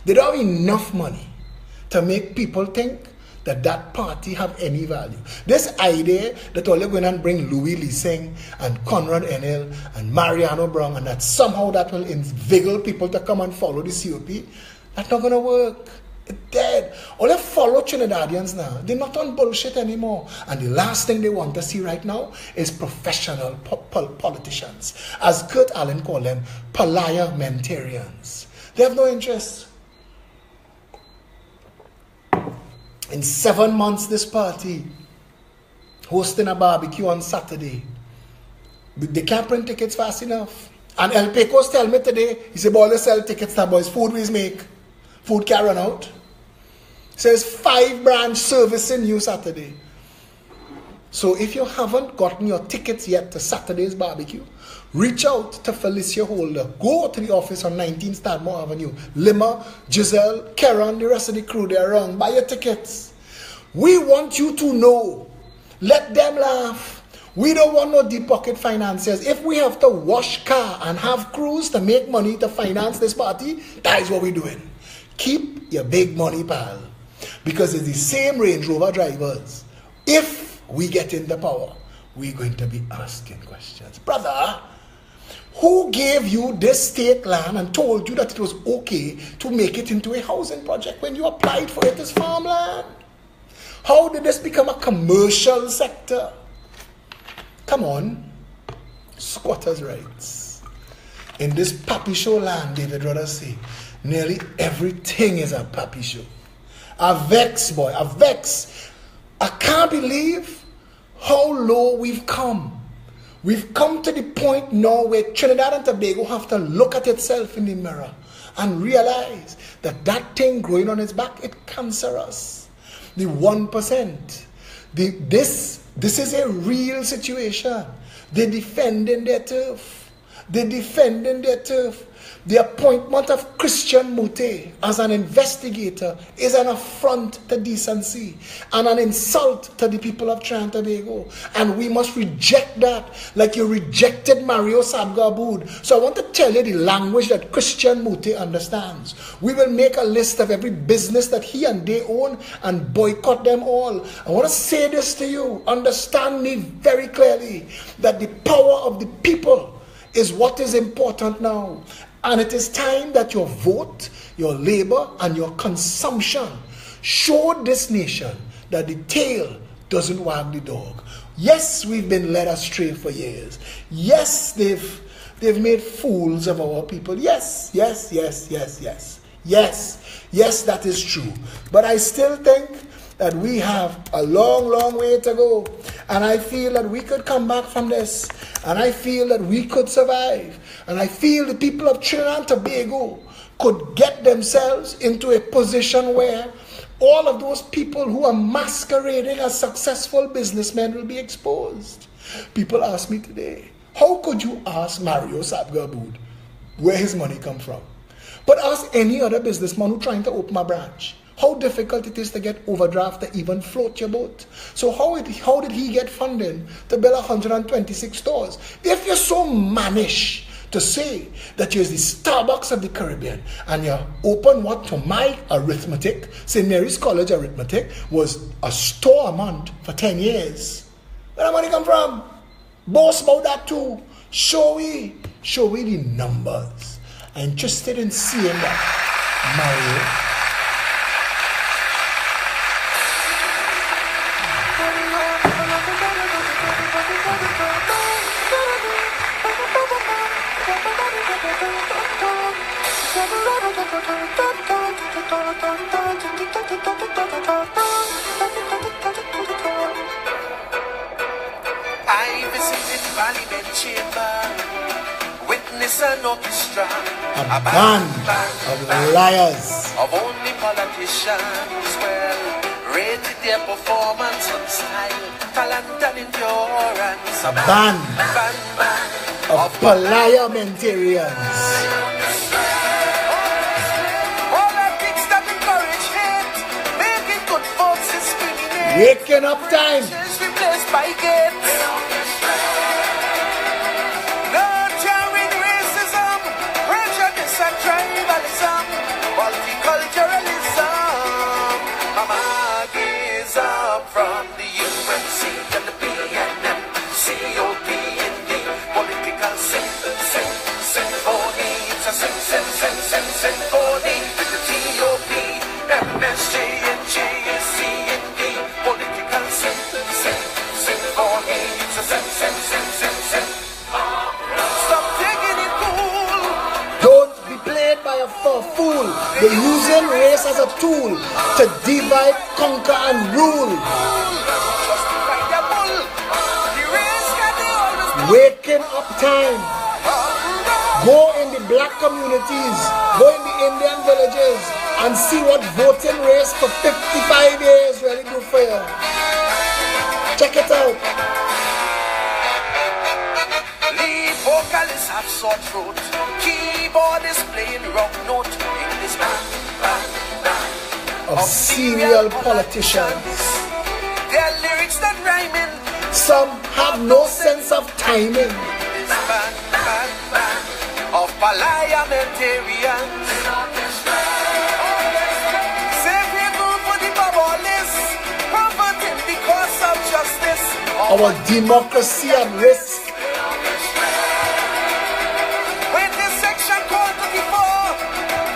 they don't have enough money to make people think that that party have any value. This idea that all you're going and bring Louis Lising and Conrad Enel and Mariano Brown and that somehow that will inveigle people to come and follow the COP, that's not going to work. It's dead. All they follow Trinidadians now, they're not on bullshit anymore. And the last thing they want to see right now is professional politicians. As Kurt Allen called them, parliamentarians. They have no interest. In 7 months, this party hosting a barbecue on Saturday. They can't print tickets fast enough. And El Pecos tell me today, he said, boy, let's sell tickets to boys. Food we make. Food can't run out. Says 5 branch service in you Saturday. So if you haven't gotten your tickets yet to Saturday's barbecue, reach out to Felicia Holder. Go to the office on 19 Stadmore Avenue. Lima, Giselle, Karen, the rest of the crew, they're around. Buy your tickets. We want you to know. Let them laugh. We don't want no deep pocket financiers. If we have to wash car and have crews to make money to finance this party, that is what we're doing. Keep your big money, pal. Because it's the same Range Rover drivers. If we get into power, we're going to be asking questions. Brother, who gave you this state land and told you that it was okay to make it into a housing project when you applied for it as farmland? How did this become a commercial sector? Come on. Squatters' rights. In this papi show land, David rather say, nearly everything is a papi show. I vex, boy. I vex. I can't believe how low we've come. We've come to the point now where Trinidad and Tobago have to look at itself in the mirror and realize that that thing growing on its back, it cancerous. The 1%. This is a real situation. They're defending their turf. They're defending their turf. The appointment of Christian Mute as an investigator is an affront to decency and an insult to the people of Trinidad and Tobago. And we must reject that like you rejected Mario Sabga Aboud. So I want to tell you the language that Christian Mute understands. We will make a list of every business that he and they own and boycott them all. I want to say this to you. Understand me very clearly that the power of the people is what is important now. And it is time that your vote, your labor, and your consumption show this nation that the tail doesn't wag the dog. Yes, we've been led astray for years. Yes, they've made fools of our people. Yes, that is true. But I still think that we have a long, long way to go. And I feel that we could come back from this. And I feel that we could survive. And I feel the people of Trinidad and Tobago could get themselves into a position where all of those people who are masquerading as successful businessmen will be exposed. People ask me today, how could you ask Mario Sabga Aboud where his money come from? But ask any other businessman who's trying to open a branch how difficult it is to get overdraft to even float your boat. So how did he get funding to build 126 stores? If you're so mannish to say that you're the Starbucks of the Caribbean and you're open what to my arithmetic, St. Mary's College arithmetic was a store a month for 10 years. Where the money come from? Boast about that too. Show we the numbers. I'm interested in seeing that, Mario. I visited Parliament Chamber, witness an orchestra, a band of liars, of only politicians. Well, rated their performance on style, talent and endurance. A band of parliamentarians. All the things that encourage hate, making good folks discriminate. Waking up time. Replaced by gates. Nurturing racism, prejudice and tribalism, multiculturalism, amagism from the UNC and the PNM, COP and the political symphony. It's a symphony with the TOP, MSJ and JSC and the political symphony. It's a symphony. Stop taking it cool. Don't be played by a fool. They're using race as a tool to divide, conquer, and rule. Justify the bull. The race can they always Waking up time. Go in the black communities, go in the Indian villages, and see what voting race for 55 years really do for you. Check it out. Lead vocalists have sore throat. Keyboard is playing wrong note in this band Of serial politicians. Their lyrics not rhyming. Some have no sense of timing. This band of parliamentarians. Say people for the babalis, profiting because of justice. Our democracy at risk. When this section called 34,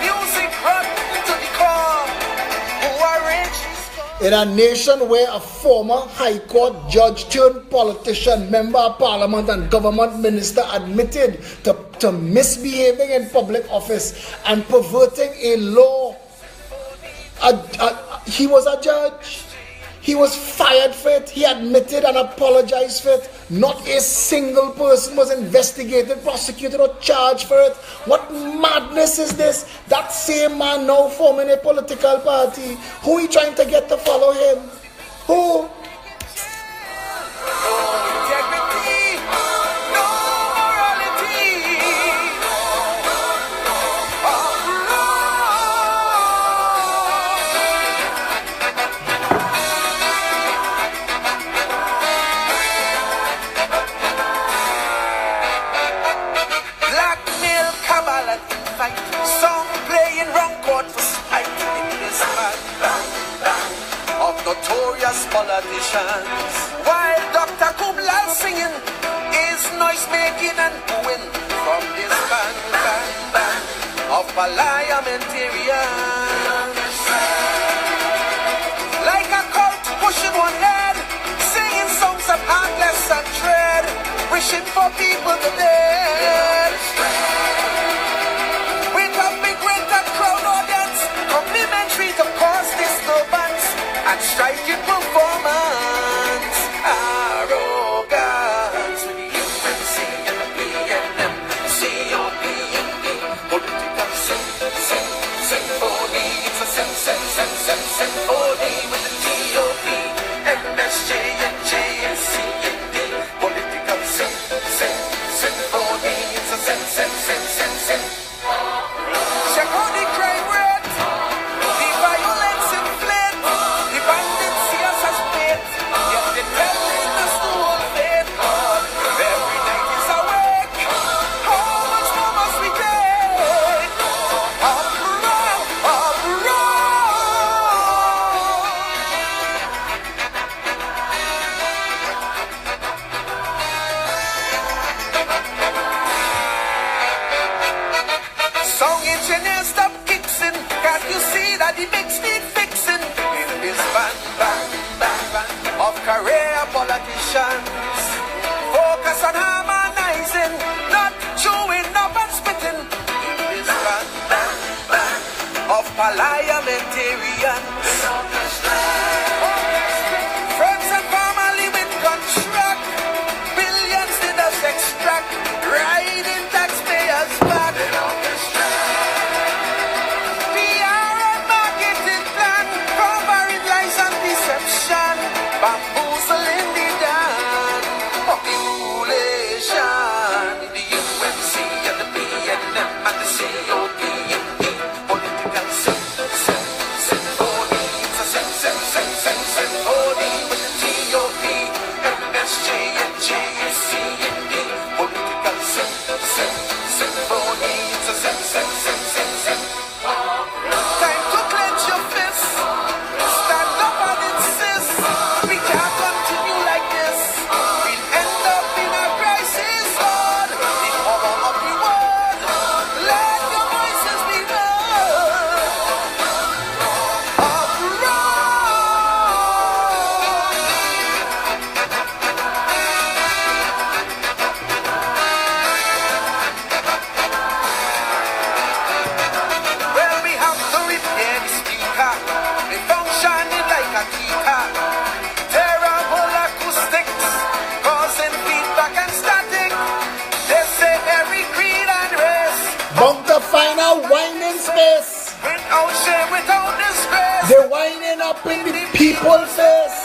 music run to the core. Who arranged this? In a nation where a former High Court judge turned politician, member of parliament and government minister admitted to misbehaving in public office and perverting a law. He was a judge. He was fired for it. He admitted and apologized for it. Not a single person was investigated, prosecuted, or charged for it. What madness is this? That same man now forming a political party. Who are you trying to get to follow him? Who? Notorious politicians, while Dr. Kublal singing is noise making and booing from this band of parliamentarians. Like a cult pushing one head, singing songs of heartless and dread, wishing for people to dead. With a big winter crowd audience, complimentary to cause disturbance and striking performance, arrogance with the UNC and the PNM, COP and the political symphony. It's a symphony with the GOP, MSJ and JSC and the political symphony. It's a symphony. Check out the crime rate, the violence inflate. Song engineer stop kicking. Can't you see that he makes need fixing in this band of career politicians? Focus on harmonizing, not chewing up and spitting in this band of parliamentarians. Friends and family with contract, billions did us extract, riding taxpayers back. Bamboozling the Dan, population, the UNC and the PNM and the COP and the political symphony. It's a symphony with the GOP, MSJ and JSC and the political symphony. It's a symphony. Time to clench your fists, stand up and insist. We can't continue like this. We'll end up in a crisis. Lord, the power of the world, let your voices be heard. Well, we have to repair the speaker. They functioning like a keycard. Terrible acoustics, causing feedback and static. They say every creed and race Bound to find a whining space. without shame, without disgrace. They're whining up in the people's face.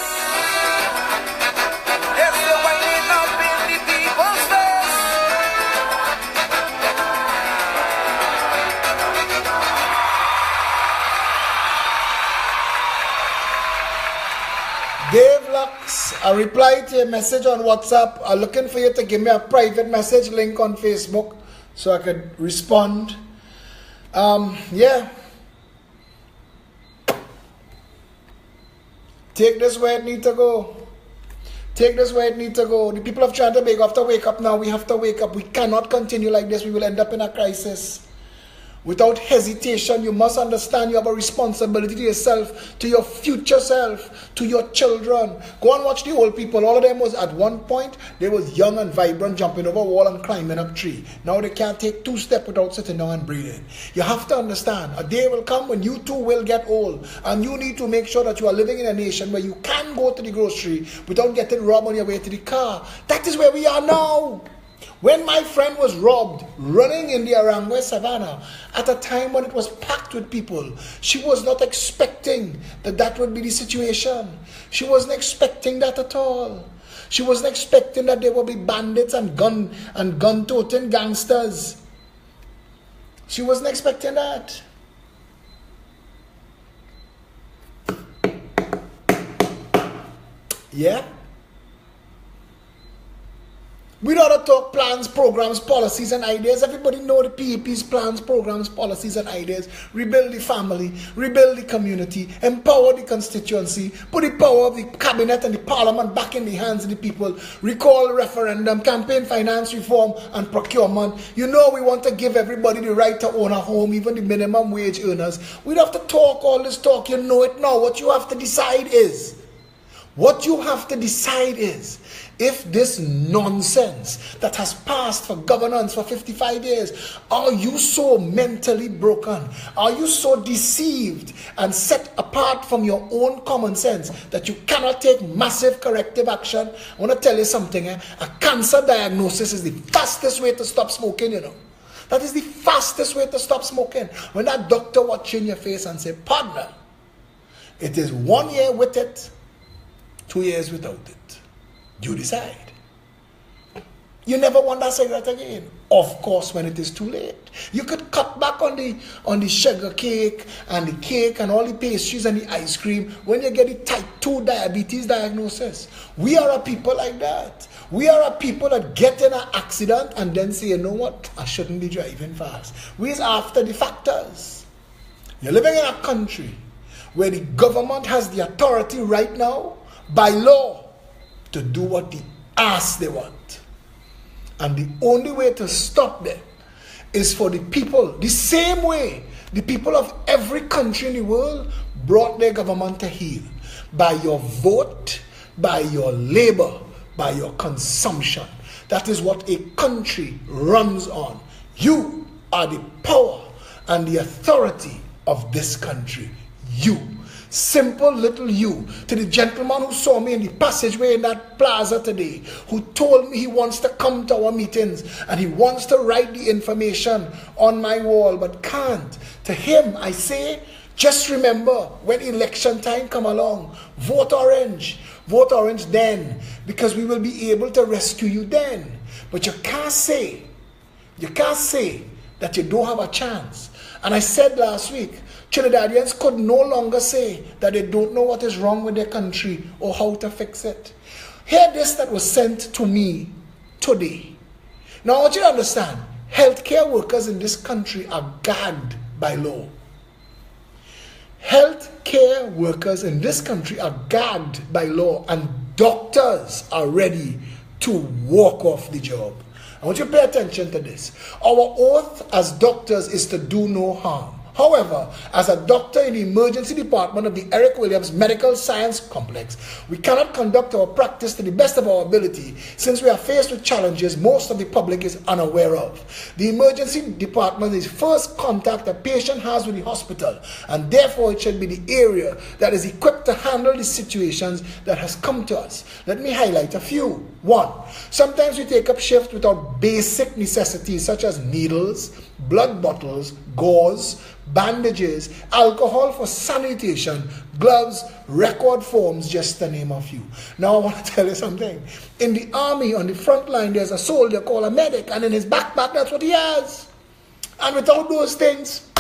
inbox. I replied to a message on WhatsApp. I'm looking for you to give me a private message link on Facebook so I could respond. Yeah. Take this where it need to go. Take this where it need to go. The people of Chantabeg have to wake up now. We have to wake up. We cannot continue like this. We will end up in a crisis. Without hesitation, you must understand you have a responsibility to yourself, to your future self, to your children. Go and watch the old people. All of them was at one point, they was young and vibrant, jumping over wall and climbing up tree. Now they can't take 2 steps without sitting down and breathing. You have to understand, a day will come when you too will get old. And you need to make sure that you are living in a nation where you can go to the grocery without getting robbed on your way to the car. That is where we are now. When my friend was robbed running in the Arangwe savannah at a time when it was packed with people, she was not expecting that would be the situation. She wasn't expecting that at all. She wasn't expecting that there would be bandits and gun-toting gangsters. She wasn't expecting that. Yeah? We don't talk plans, programs, policies, and ideas. Everybody know the PEP's plans, programs, policies, and ideas. Rebuild the family, rebuild the community, empower the constituency, put the power of the cabinet and the parliament back in the hands of the people, recall referendum, campaign finance reform, and procurement. You know we want to give everybody the right to own a home, even the minimum wage earners. We don't have to talk all this talk. You know it now. What you have to decide is, if this nonsense that has passed for governance for 55 years, are you so mentally broken? Are you so deceived and set apart from your own common sense that you cannot take massive corrective action? I want to tell you something. A cancer diagnosis is the fastest way to stop smoking, you know. That is the fastest way to stop smoking. When that doctor watch you in your face and say, partner, it is 1 year with it, 2 years without it. You decide. You never want that cigarette again. Of course, when it is too late. You could cut back on the sugar cake and the cake and all the pastries and the ice cream when you get the type 2 diabetes diagnosis. We are a people like that. We are a people that get in an accident and then say, you know what, I shouldn't be driving fast. We're after the factors. You're living in a country where the government has the authority right now by law to do what the ass they want. And the only way to stop them is for the people, the same way the people of every country in the world brought their government to heel. By your vote, by your labor, by your consumption. That is what a country runs on. You are the power and the authority of this country. You. Simple little you. To the gentleman who saw me in the passageway in that plaza today, who told me he wants to come to our meetings and he wants to write the information on my wall but can't. To him I say, just remember when election time come along, vote orange. Vote orange then, because we will be able to rescue you then. But you can't say that you don't have a chance. And I said last week, Trinidadians could no longer say that they don't know what is wrong with their country or how to fix it. Hear this that was sent to me today. Now I want you to understand, healthcare workers in this country are gagged by law. Healthcare workers in this country are gagged by law, and doctors are ready to walk off the job. I want you to pay attention to this. Our oath as doctors is to do no harm. However, as a doctor in the emergency department of the Eric Williams Medical Science Complex, we cannot conduct our practice to the best of our ability since we are faced with challenges most of the public is unaware of. The emergency department is first contact a patient has with the hospital, and therefore it should be the area that is equipped to handle the situations that has come to us. Let me highlight a few. 1. Sometimes we take up shift without basic necessities such as needles, blood bottles, gauze, bandages, alcohol for sanitation, gloves, record forms, just to name a few. Now I want to tell you something. In the army, on the front line, there's a soldier called a medic, and in his backpack, that's what he has. And without those things,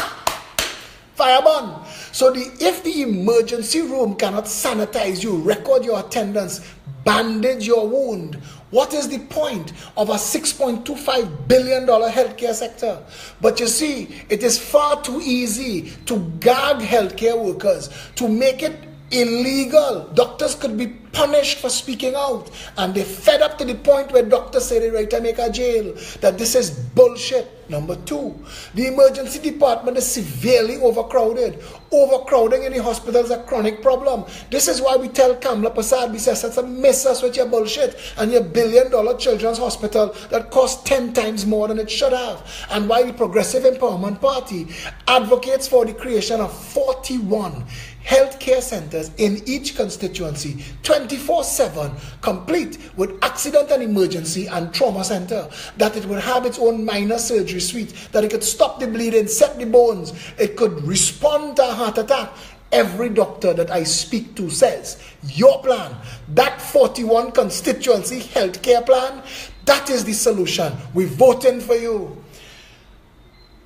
Fireburn. So if the emergency room cannot sanitize you, record your attendance, bandage your wound, what is the point of a $6.25 billion healthcare sector? But you see, it is far too easy to gag healthcare workers, to make it illegal. Doctors could be punished for speaking out, and they fed up to the point where doctors say they ready to make a jail. That this is bullshit. Number two, the emergency department is severely overcrowded. Overcrowding in the hospital is a chronic problem. This is why we tell Kamla Prasad, we say, miss us with your bullshit and your $1 billion children's hospital that costs 10 times more than it should have. And why the Progressive Empowerment Party advocates for the creation of 41 healthcare centers in each constituency, 24/7, complete with accident and emergency and trauma center, that it would have its own minor surgery suite, that it could stop the bleeding, set the bones, it could respond to a heart attack. Every doctor that I speak to says, your plan, that 41 constituency healthcare plan, that is the solution. We're voting for you.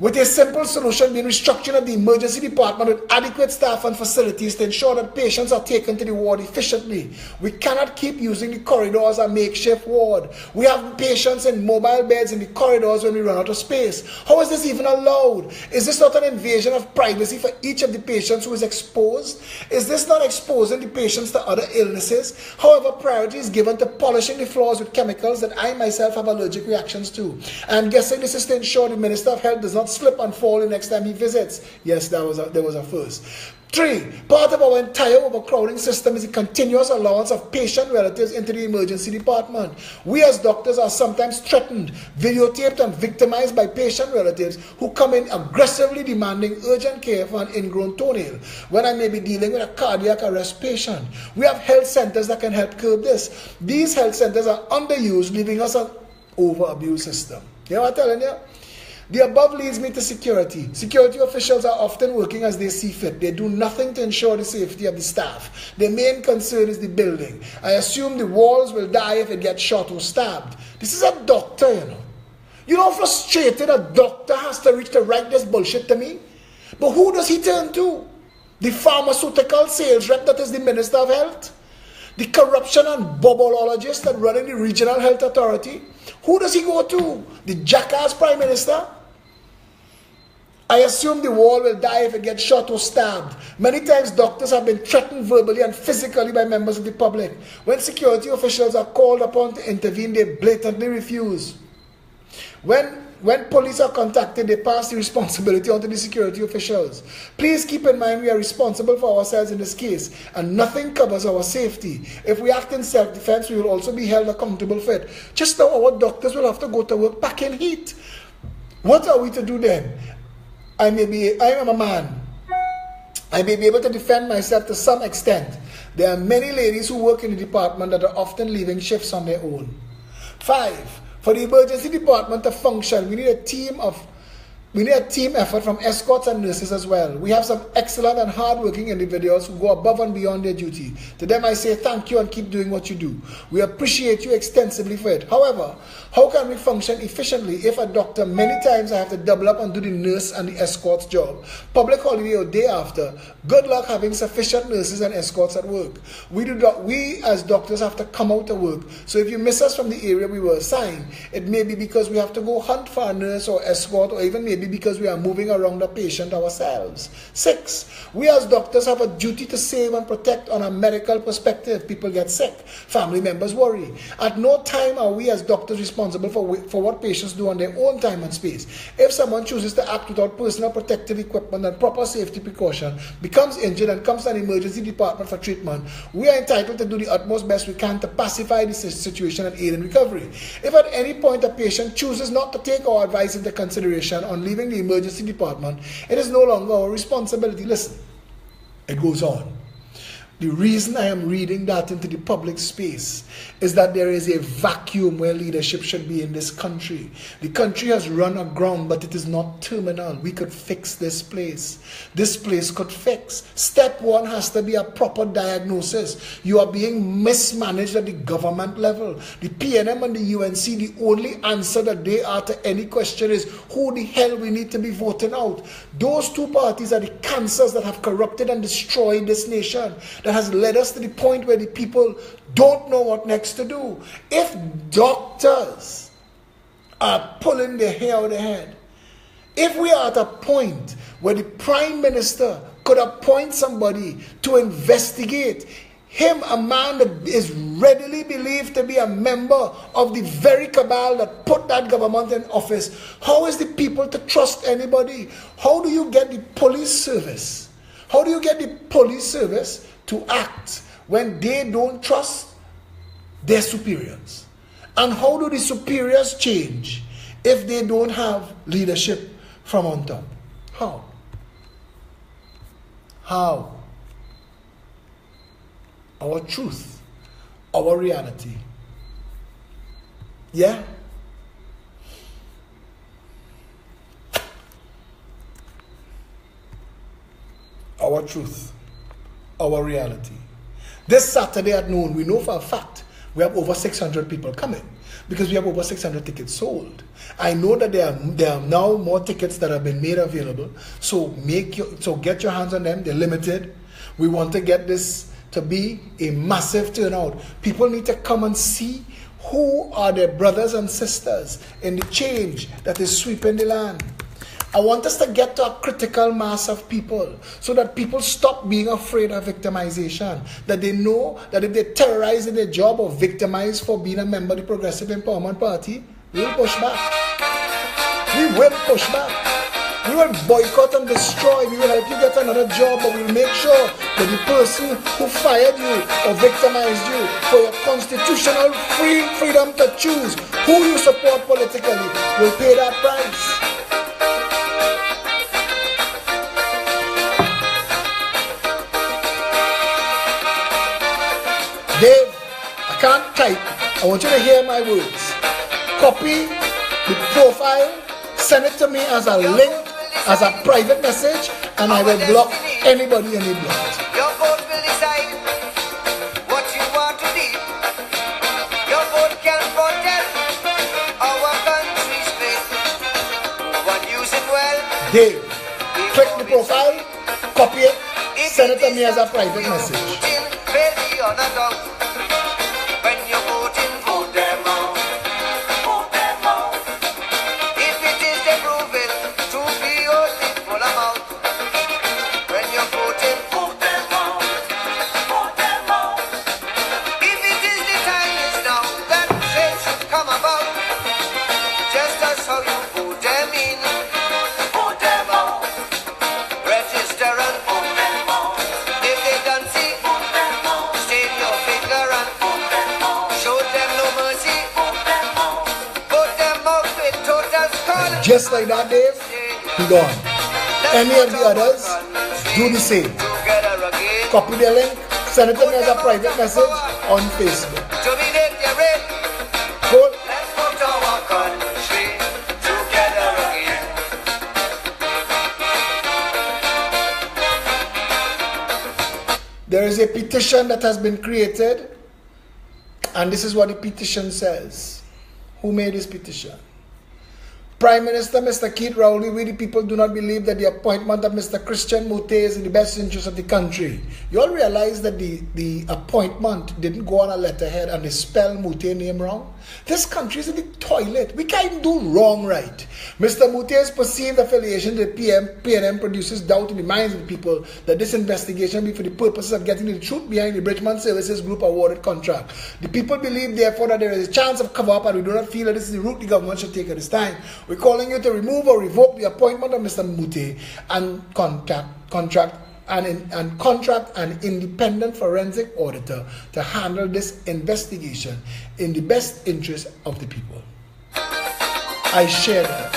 With a simple solution being restructuring of the emergency department with adequate staff and facilities to ensure that patients are taken to the ward efficiently. We cannot keep using the corridors as a makeshift ward. We have patients in mobile beds in the corridors when we run out of space. How is this even allowed? Is this not an invasion of privacy for each of the patients who is exposed? Is this not exposing the patients to other illnesses? However, priority is given to polishing the floors with chemicals that I myself have allergic reactions to. I'm guessing this is to ensure the Minister of Health does not slip and fall the next time he visits. Yes, there was a first. 3, part of our entire overcrowding system is the continuous allowance of patient relatives into the emergency department. We as doctors are sometimes threatened, videotaped and victimized by patient relatives who come in aggressively demanding urgent care for an ingrown toenail when I may be dealing with a cardiac arrest patient. We have health centers that can help curb this. These health centers are underused, leaving us an over-abused system. You know what I'm telling you? The above leads me to security. Security officials are often working as they see fit. They do nothing to ensure the safety of the staff. Their main concern is the building. I assume the walls will die if it gets shot or stabbed. This is a doctor, you know. You know how frustrated a doctor has to reach to write this bullshit to me? But who does he turn to? The pharmaceutical sales rep that is the Minister of Health? The corruption and bubblologist that run in the Regional Health Authority? Who does he go to? The jackass Prime Minister? I assume the wall will die if it gets shot or stabbed. Many times doctors have been threatened verbally and physically by members of the public. When security officials are called upon to intervene, they blatantly refuse. When police are contacted, they pass the responsibility onto the security officials. Please keep in mind we are responsible for ourselves in this case, and nothing covers our safety. If we act in self-defense, we will also be held accountable for it. Just now, our doctors will have to go to work packing heat. What are we to do then? I am a man. I may be able to defend myself to some extent. There are many ladies who work in the department that are often leaving shifts on their own. 5, for the emergency department to function, we need a team effort from escorts and nurses as well. We have some excellent and hard-working individuals who go above and beyond their duty. To them I say thank you and keep doing what you do. We appreciate you extensively for it. However, how can we function efficiently if a doctor many times I have to double up and do the nurse and the escort's job? Public holiday or day after, good luck having sufficient nurses and escorts at work. We as doctors have to come out to work. So if you miss us from the area we were assigned, it may be because we have to go hunt for a nurse or escort, or even maybe because we are moving around the patient ourselves. 6, we as doctors have a duty to save and protect on a medical perspective. People get sick, family members worry. At no time are we as doctors responsible for what patients do on their own time and space. If someone chooses to act without personal protective equipment and proper safety precaution, becomes injured and comes to an emergency department for treatment, we are entitled to do the utmost best we can to pacify the situation and aid in recovery. If at any point a patient chooses not to take our advice into consideration on leaving the emergency department, it is no longer our responsibility. Listen, it goes on. The reason I am reading that into the public space is that there is a vacuum where leadership should be in this country. The country has run aground, but it is not terminal. We could fix this place. This place could fix. Step one has to be a proper diagnosis. You are being mismanaged at the government level. The PNM and the UNC, the only answer that they are to any question is who the hell we need to be voting out. Those two parties are the cancers that have corrupted and destroyed this nation, that has led us to the point where the people don't know what next to do. If doctors are pulling their hair out of their head, if we are at a point where the Prime Minister could appoint somebody to investigate him, a man that is readily believed to be a member of the very cabal that put that government in office, how is the people to trust anybody? How do you get the police service? How do you get the police service to act when they don't trust their superiors? And how do the superiors change if they don't have leadership from on top? How? How? Our truth, our reality. Yeah? Our truth, our reality. This Saturday at noon, we know for a fact we have over 600 people coming because we have over 600 tickets sold. I know that there are now more tickets that have been made available. So get your hands on them. They're limited. We want to get this to be a massive turnout. People need to come and see who are their brothers and sisters in the change that is sweeping the land. I want us to get to a critical mass of people so that people stop being afraid of victimization. That they know that if they're terrorized in their job or victimized for being a member of the Progressive Empowerment Party, we will push back. We will push back. We will boycott and destroy. We will help you get another job, but we will make sure that the person who fired you or victimized you for your constitutional freedom to choose who you support politically will pay that price. Dave, I can't type. I want you to hear my words. Copy the profile, send it to me as a link, as a private message, and I will block anybody in the block. Your vote will decide what you want to be. Your vote can protect our country's faith. One use it well. Dave, click the profile, copy it, send it to me as a private message. Ferry or not out. When you're voting, vote them out. Vote them out. If it is the proven to be only full amount. When you're voting, vote them out. Vote them out. If it is the time is now that change should come about. Just as how you vote them in, vote them out. Register and vote them out. If they don't see, save your finger and show them no mercy. Put them out with total scorn. Just like that, Dave, he gone. Any of the others, do the same. Together again. Copy the link, send it to me as a private message on Facebook. To be there, ready. Cool. Let's put our country together again. There is a petition that has been created, and this is what the petition says. Who made this petition? Prime Minister Mr. Keith Rowley, we the people do not believe that the appointment of Mr. Christian Mute is in the best interest of the country. You all realize that the appointment didn't go on a letterhead and they spelled Mute name wrong? This country is in the toilet. We can't even do wrong right. Mr. Mute's perceived affiliation to the PNM produces doubt in the minds of the people that this investigation be for the purposes of getting the truth behind the Bridgman Services Group awarded contract. The people believe, therefore, that there is a chance of cover-up, and we do not feel that this is the route the government should take at this time. We're calling you to remove or revoke the appointment of Mr. Mute and contract an independent forensic auditor to handle this investigation in the best interest of the people. I share that.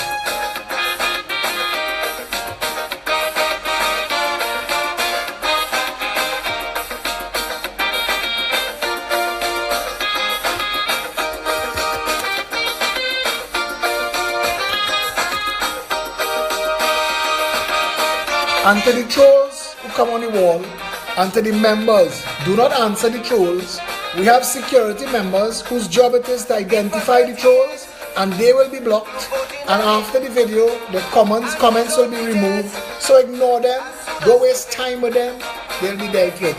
And to the trolls who come on the wall, and to the members, do not answer the trolls. We have security members whose job it is to identify the trolls, and they will be blocked. And after the video, the comments will be removed. So ignore them. Don't waste time with them. They'll be dealt with.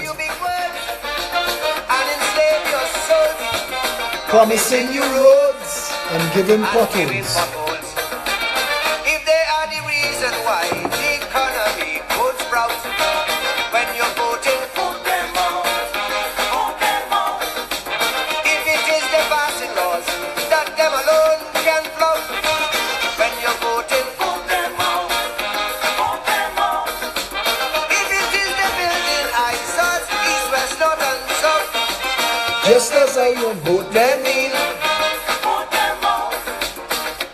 Promising you roads and giving potholes. If they are the reason why the economy goes sprout, when you're voting, vote them out, vote them out. If it is the passing laws that them alone can flout, when you're voting, vote them out, vote them out. If it is the building ISOs, east, west, north and south, just as how you vote them in. vote them out.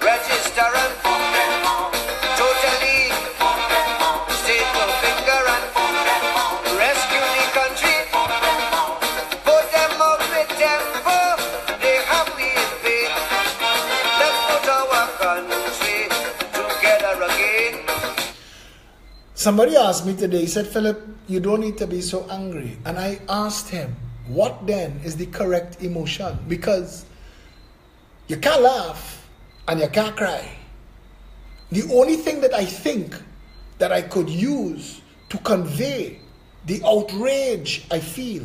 Register and vote them out. Totally vote them out. State your finger and vote them out. Rescue the country, vote them out. Vote them out with tempo. They have we in pain. Let's put our country together again. Somebody asked me today, he said, Philip, you don't need to be so angry. And I asked him, what then is the correct emotion? Because you can't laugh and you can't cry. The only thing that I think that I could use to convey the outrage I feel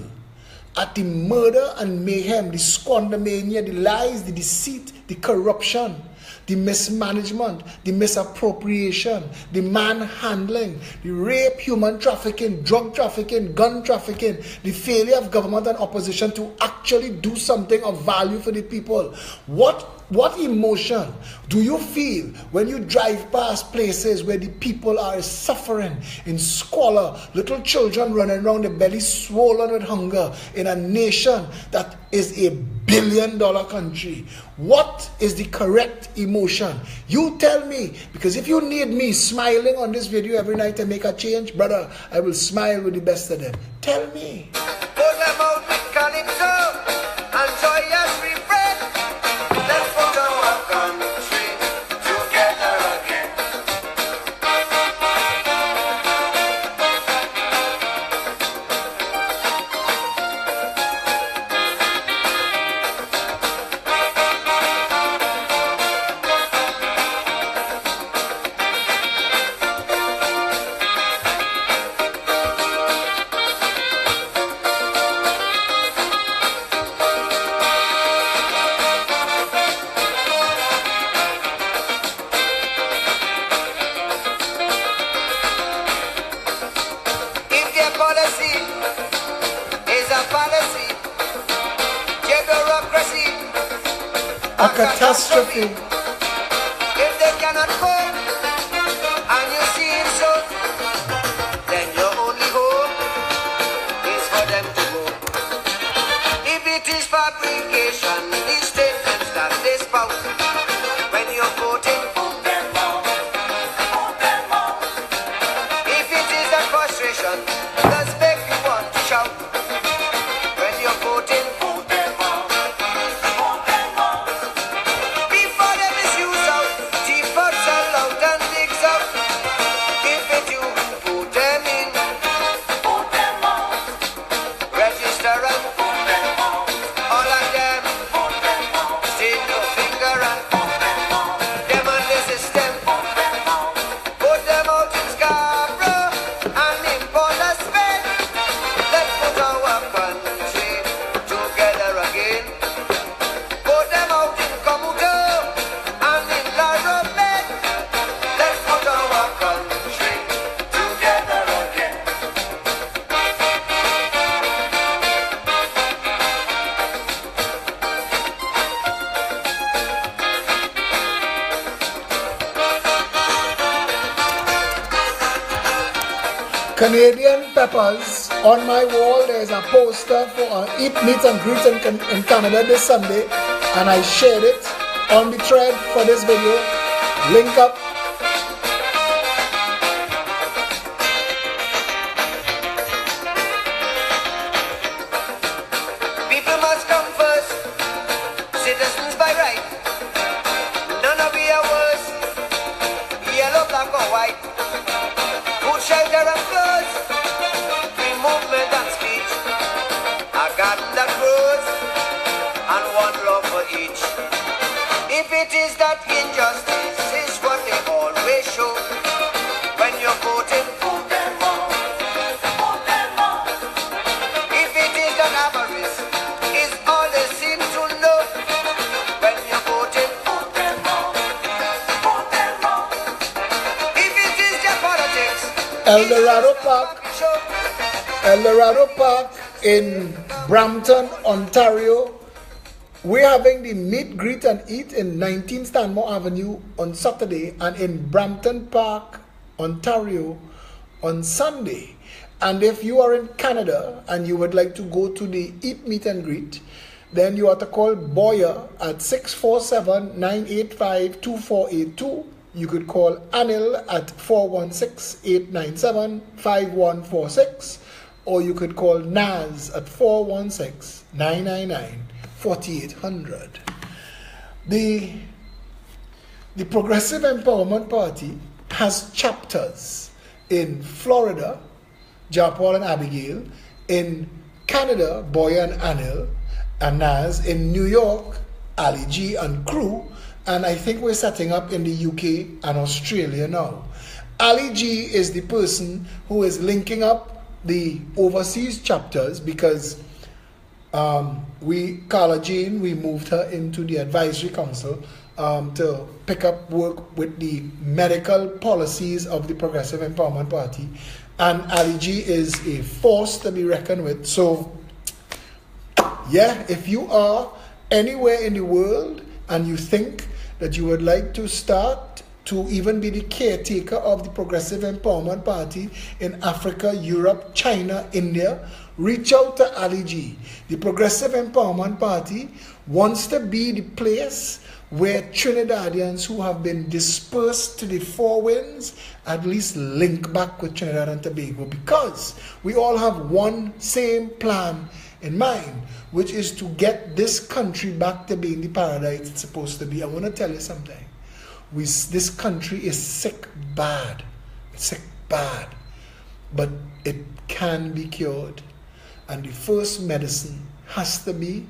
at the murder and mayhem, the squandermania, the lies, the deceit, the corruption, the mismanagement, the misappropriation, the manhandling, the rape, human trafficking, drug trafficking, gun trafficking, the failure of government and opposition to actually do something of value for the people. What emotion do you feel when you drive past places where the people are suffering in squalor, little children running around, their belly swollen with hunger, in a nation that is a billion-dollar country? What is the correct emotion? You tell me, because if you need me smiling on this video every night to make a change, brother, I will smile with the best of them. Tell me. Put them out with calypso and joyous refrain. Let's put our country together again. Policy is a policy. Your bureaucracy, A catastrophe. If they cannot cope and you see it so, then your only hope is for them to go. If it is fabrication, these statements that they spout, when you're voting, vote them out, vote them out. If it is a frustration, does make you want to shout, when you're voting, vote them out, vote them out. Before they misuse out, deeper sell out and digs out. If it you, put them in, vote them out. Register and vote them out. All of them, vote them out. Stick your finger and vote them out. Them on the system, vote them out. Put them out in Scarborough and in Port of Spain. Let's put our country together again. Put them out in Komuto and in Laromet. Let's put our country together again. Canadian peppers. On my wall, there's a poster for Eat Meet and Greet in Canada this Sunday, and I shared it on the thread for this video. Link up. People must come first, citizens by right. None of we are worse, yellow, black or white. Food, shelter El Dorado Park in Brampton, Ontario. We're having the meet, greet and eat in 19 Stanmore Avenue on Saturday, and in Brampton Park, Ontario on Sunday. And if you are in Canada and you would like to go to the eat, meet and greet, then you have to call Boyer at 647-985-2482. You could call Anil at 416-897-5146, or you could call Naz at 416-999-4800. The Progressive Empowerment Party has chapters in Florida, Japal and Abigail, in Canada, Boyer and Anil, and Naz, in New York, Ali G and crew, and I think we're setting up in the UK and Australia now. Ali G is the person who is linking up the overseas chapters, because Carla Jane, we moved her into the advisory council to pick up work with the medical policies of the Progressive Empowerment Party, and Ali G is a force to be reckoned with. So yeah, if you are anywhere in the world and you think that you would like to start to even be the caretaker of the Progressive Empowerment Party in Africa, Europe, China, India, reach out to Ali G. The Progressive Empowerment Party wants to be the place where Trinidadians who have been dispersed to the four winds at least link back with Trinidad and Tobago, because we all have one same plan in mind, which is to get this country back to being the paradise it's supposed to be. I want to tell you something. This country is sick bad. It's sick bad. But it can be cured. And the first medicine has to be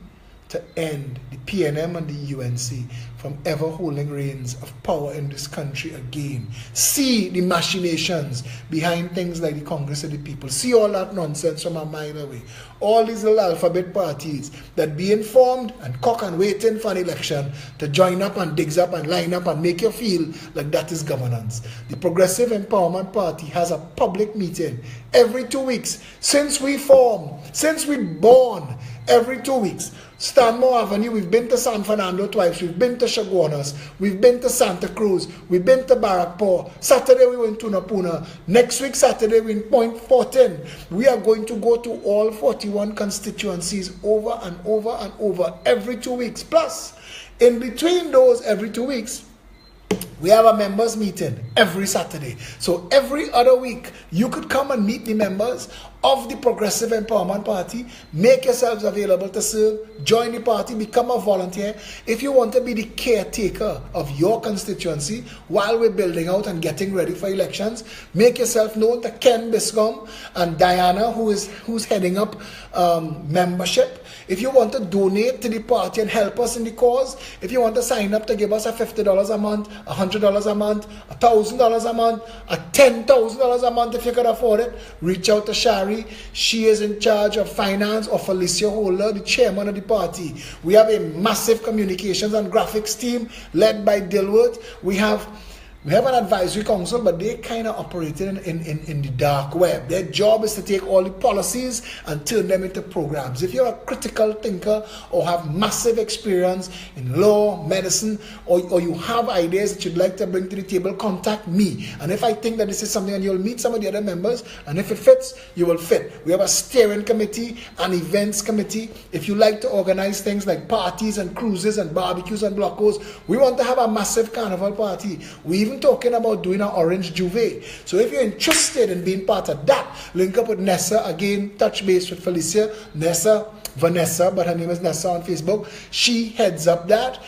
to end the PNM and the UNC from ever holding reins of power in this country again. See the machinations behind things like the Congress of the People. See all that nonsense from a mile away. All these little alphabet parties that be informed and cock and waiting for an election to join up and digs up and line up and make you feel like that is governance. The Progressive Empowerment Party has a public meeting every 2 weeks since we formed, since we born, every 2 weeks. Stanmore Avenue, we've been to San Fernando twice, we've been to Chaguanas, we've been to Santa Cruz, we've been to Barrackpore. Saturday we went to Napuna. Next week Saturday we in Point 14. We are going to go to all 41 constituencies over and over and over every 2 weeks. Plus, in between those every 2 weeks, we have a members meeting every Saturday. So every other week, you could come and meet the members of the Progressive Empowerment Party. Make yourselves available to serve. Join the party. Become a volunteer. If you want to be the caretaker of your constituency while we're building out and getting ready for elections, make yourself known to Ken Biscom and Diana, who's heading up membership. If you want to donate to the party and help us in the cause, if you want to sign up to give us a $50 a month, $100 a month, $1,000 a month, $10,000 a month if you can afford it, reach out to Shari. She is in charge of finance, or Felicia Holder, the chairman of the party. We have a massive communications and graphics team led by Dilworth. We have an advisory council, but they kind of operating in the dark web. Their job is to take all the policies and turn them into programs. If you're a critical thinker or have massive experience in law, medicine, or you have ideas that you'd like to bring to the table, contact me. And if I think that this is something, and you'll meet some of the other members, and if it fits, you will fit. We have a steering committee, an events committee. If you like to organize things like parties and cruises and barbecues and blockos, we want to have a massive carnival party. We even talking about doing an orange juve. So if you're interested in being part of that, link up with Nessa. Again, touch base with Felicia. Vanessa, but her name is Nessa on Facebook. She heads up that.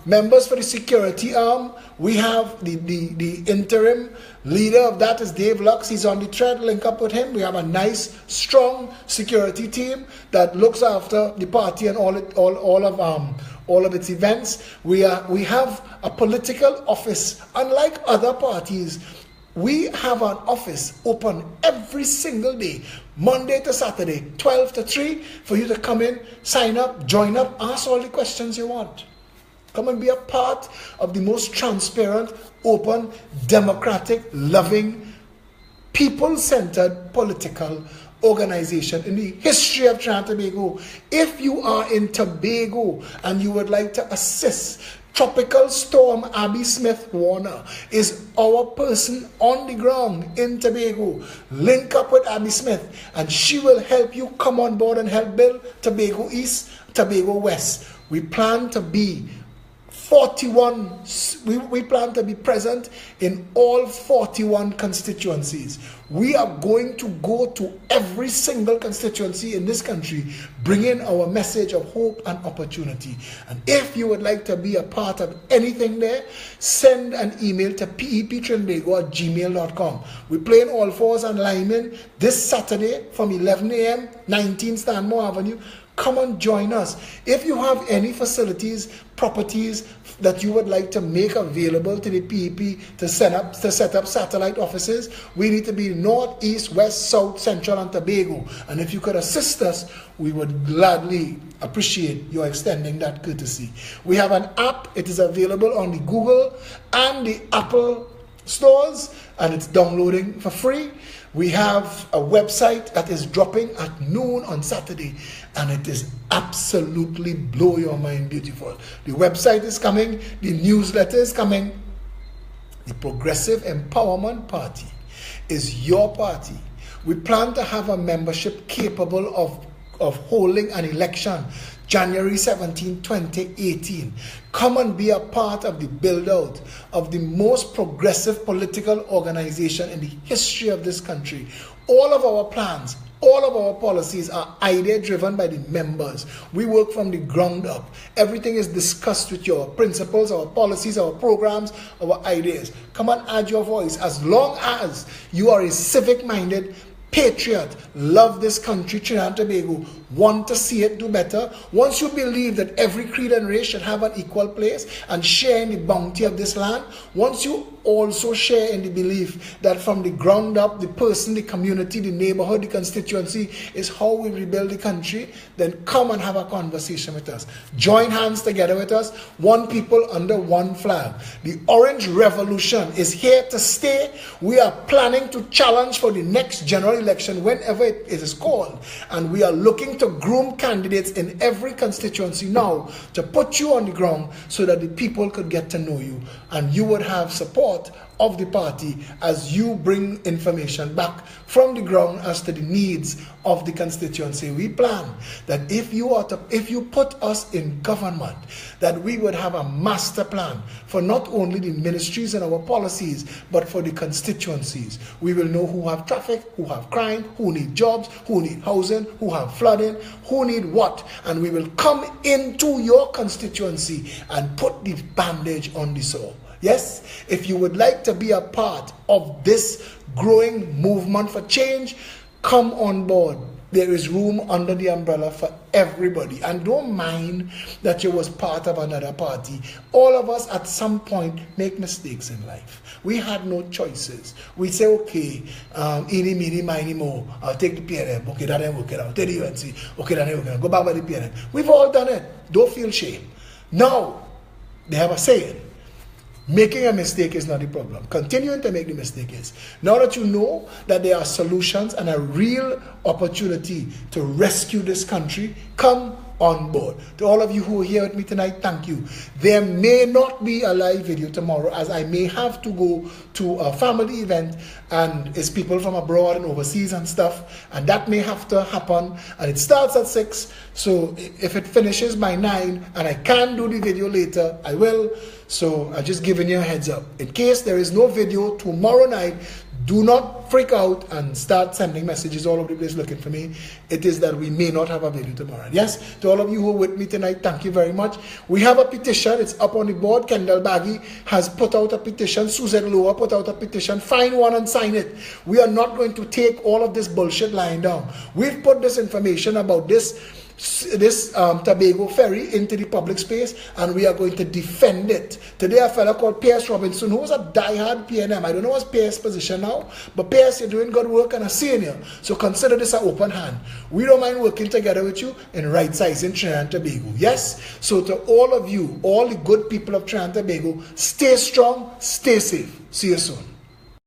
Members for the security arm, we have the interim leader of that is Dave Lux. He's on the thread. Link up with him. We have a nice, strong security team that looks after the party and all of its events. We have a political office. Unlike other parties, we have an office open every single day, Monday to Saturday, 12 to 3, for you to come in, sign up, join up, ask all the questions you want. Come and be a part of the most transparent, open, democratic, loving people-centered political organization in the history of Trinidad and Tobago. If you are in Tobago and you would like to assist, Tropical Storm Abby Smith Warner is our person on the ground in Tobago. Link up with Abby Smith and she will help you come on board and help build Tobago East, Tobago West. We plan to be 41, we plan to be present in all 41 constituencies. We are going to go to every single constituency in this country, bringing our message of hope and opportunity. And if you would like to be a part of anything there, send an email to peptrinbago@gmail.com. We're playing All Fours and Lyman this Saturday from 11 a.m., 19 Stanmore Avenue. Come and join us. If you have any facilities, properties that you would like to make available to the PEP to set up satellite offices, we need to be north, east, west, south, central, and Tobago. And if you could assist us, we would gladly appreciate your extending that courtesy. We have an app. It is available on the Google and the Apple stores, and it's downloading for free. We have a website that is dropping at noon on Saturday, and it is absolutely blow your mind beautiful. The website is coming, the newsletter is coming. The Progressive Empowerment Party is your party. We plan to have a membership capable of holding an election January 17, 2018. Come and be a part of the build-out of the most progressive political organization in the history of this country. All of our plans, all of our policies are idea-driven by the members. We work from the ground up. Everything is discussed with your principles, our policies, our programs, our ideas. Come and add your voice. As long as you are a civic-minded patriot, love this country, Trinidad and Tobago, want to see it do better, once you believe that every creed and race should have an equal place and share in the bounty of this land, once you also share in the belief that from the ground up, the person, the community, the neighborhood, the constituency is how we rebuild the country, then come and have a conversation with us. Join hands together with us, one people under one flag. The Orange Revolution is here to stay. We are planning to challenge for the next general election whenever it is called, and we are looking to groom candidates in every constituency now to put you on the ground so that the people could get to know you and you would have support of the party as you bring information back from the ground as to the needs of the constituency. We plan that if you put us in government, that we would have a master plan for not only the ministries and our policies, but for the constituencies. We will know who have traffic, who have crime, who need jobs, who need housing, who have flooding, who need what, and we will come into your constituency and put the bandage on the sore. Yes, if you would like to be a part of this growing movement for change, come on board. There is room under the umbrella for everybody. And don't mind that you was part of another party. All of us at some point make mistakes in life. We had no choices. We say, okay, eeny, meeny, miny, mo, I'll take the PNM. Okay, that ain't working out. Take the UNC. Okay, that ain't working out. Go back by the PNM. We've all done it. Don't feel shame. Now, they have a saying. Making a mistake is not the problem. Continuing to make the mistake is. Now that you know that there are solutions and a real opportunity to rescue this country, come on board. To all of you who are here with me tonight, thank you. There may not be a live video tomorrow as I may have to go to a family event and it's people from abroad and overseas and stuff, and that may have to happen, and it starts at 6, so if it finishes by 9 and I can do the video later, I will. So I'm just giving you a heads up. In case there is no video tomorrow night, do not freak out and start sending messages all over the place looking for me. It is that we may not have a video tomorrow. Yes, to all of you who are with me tonight, thank you very much. We have a petition. It's up on the board. Kendall Baggy has put out a petition. Suzette Lower put out a petition. Find one and sign it. We are not going to take all of this bullshit lying down. We've put this information about this Tobago ferry into the public space, and we are going to defend it. Today a fellow called Pierce Robinson, who was a diehard PNM. I don't know what's Pierce's position now, but Pierce, you're doing good work and a senior, so consider this an open hand. We don't mind working together with you in right sizing Trinidad and Tobago. Yes, so to all of you, all the good people of Trinidad and Tobago, stay strong, stay safe. See you soon.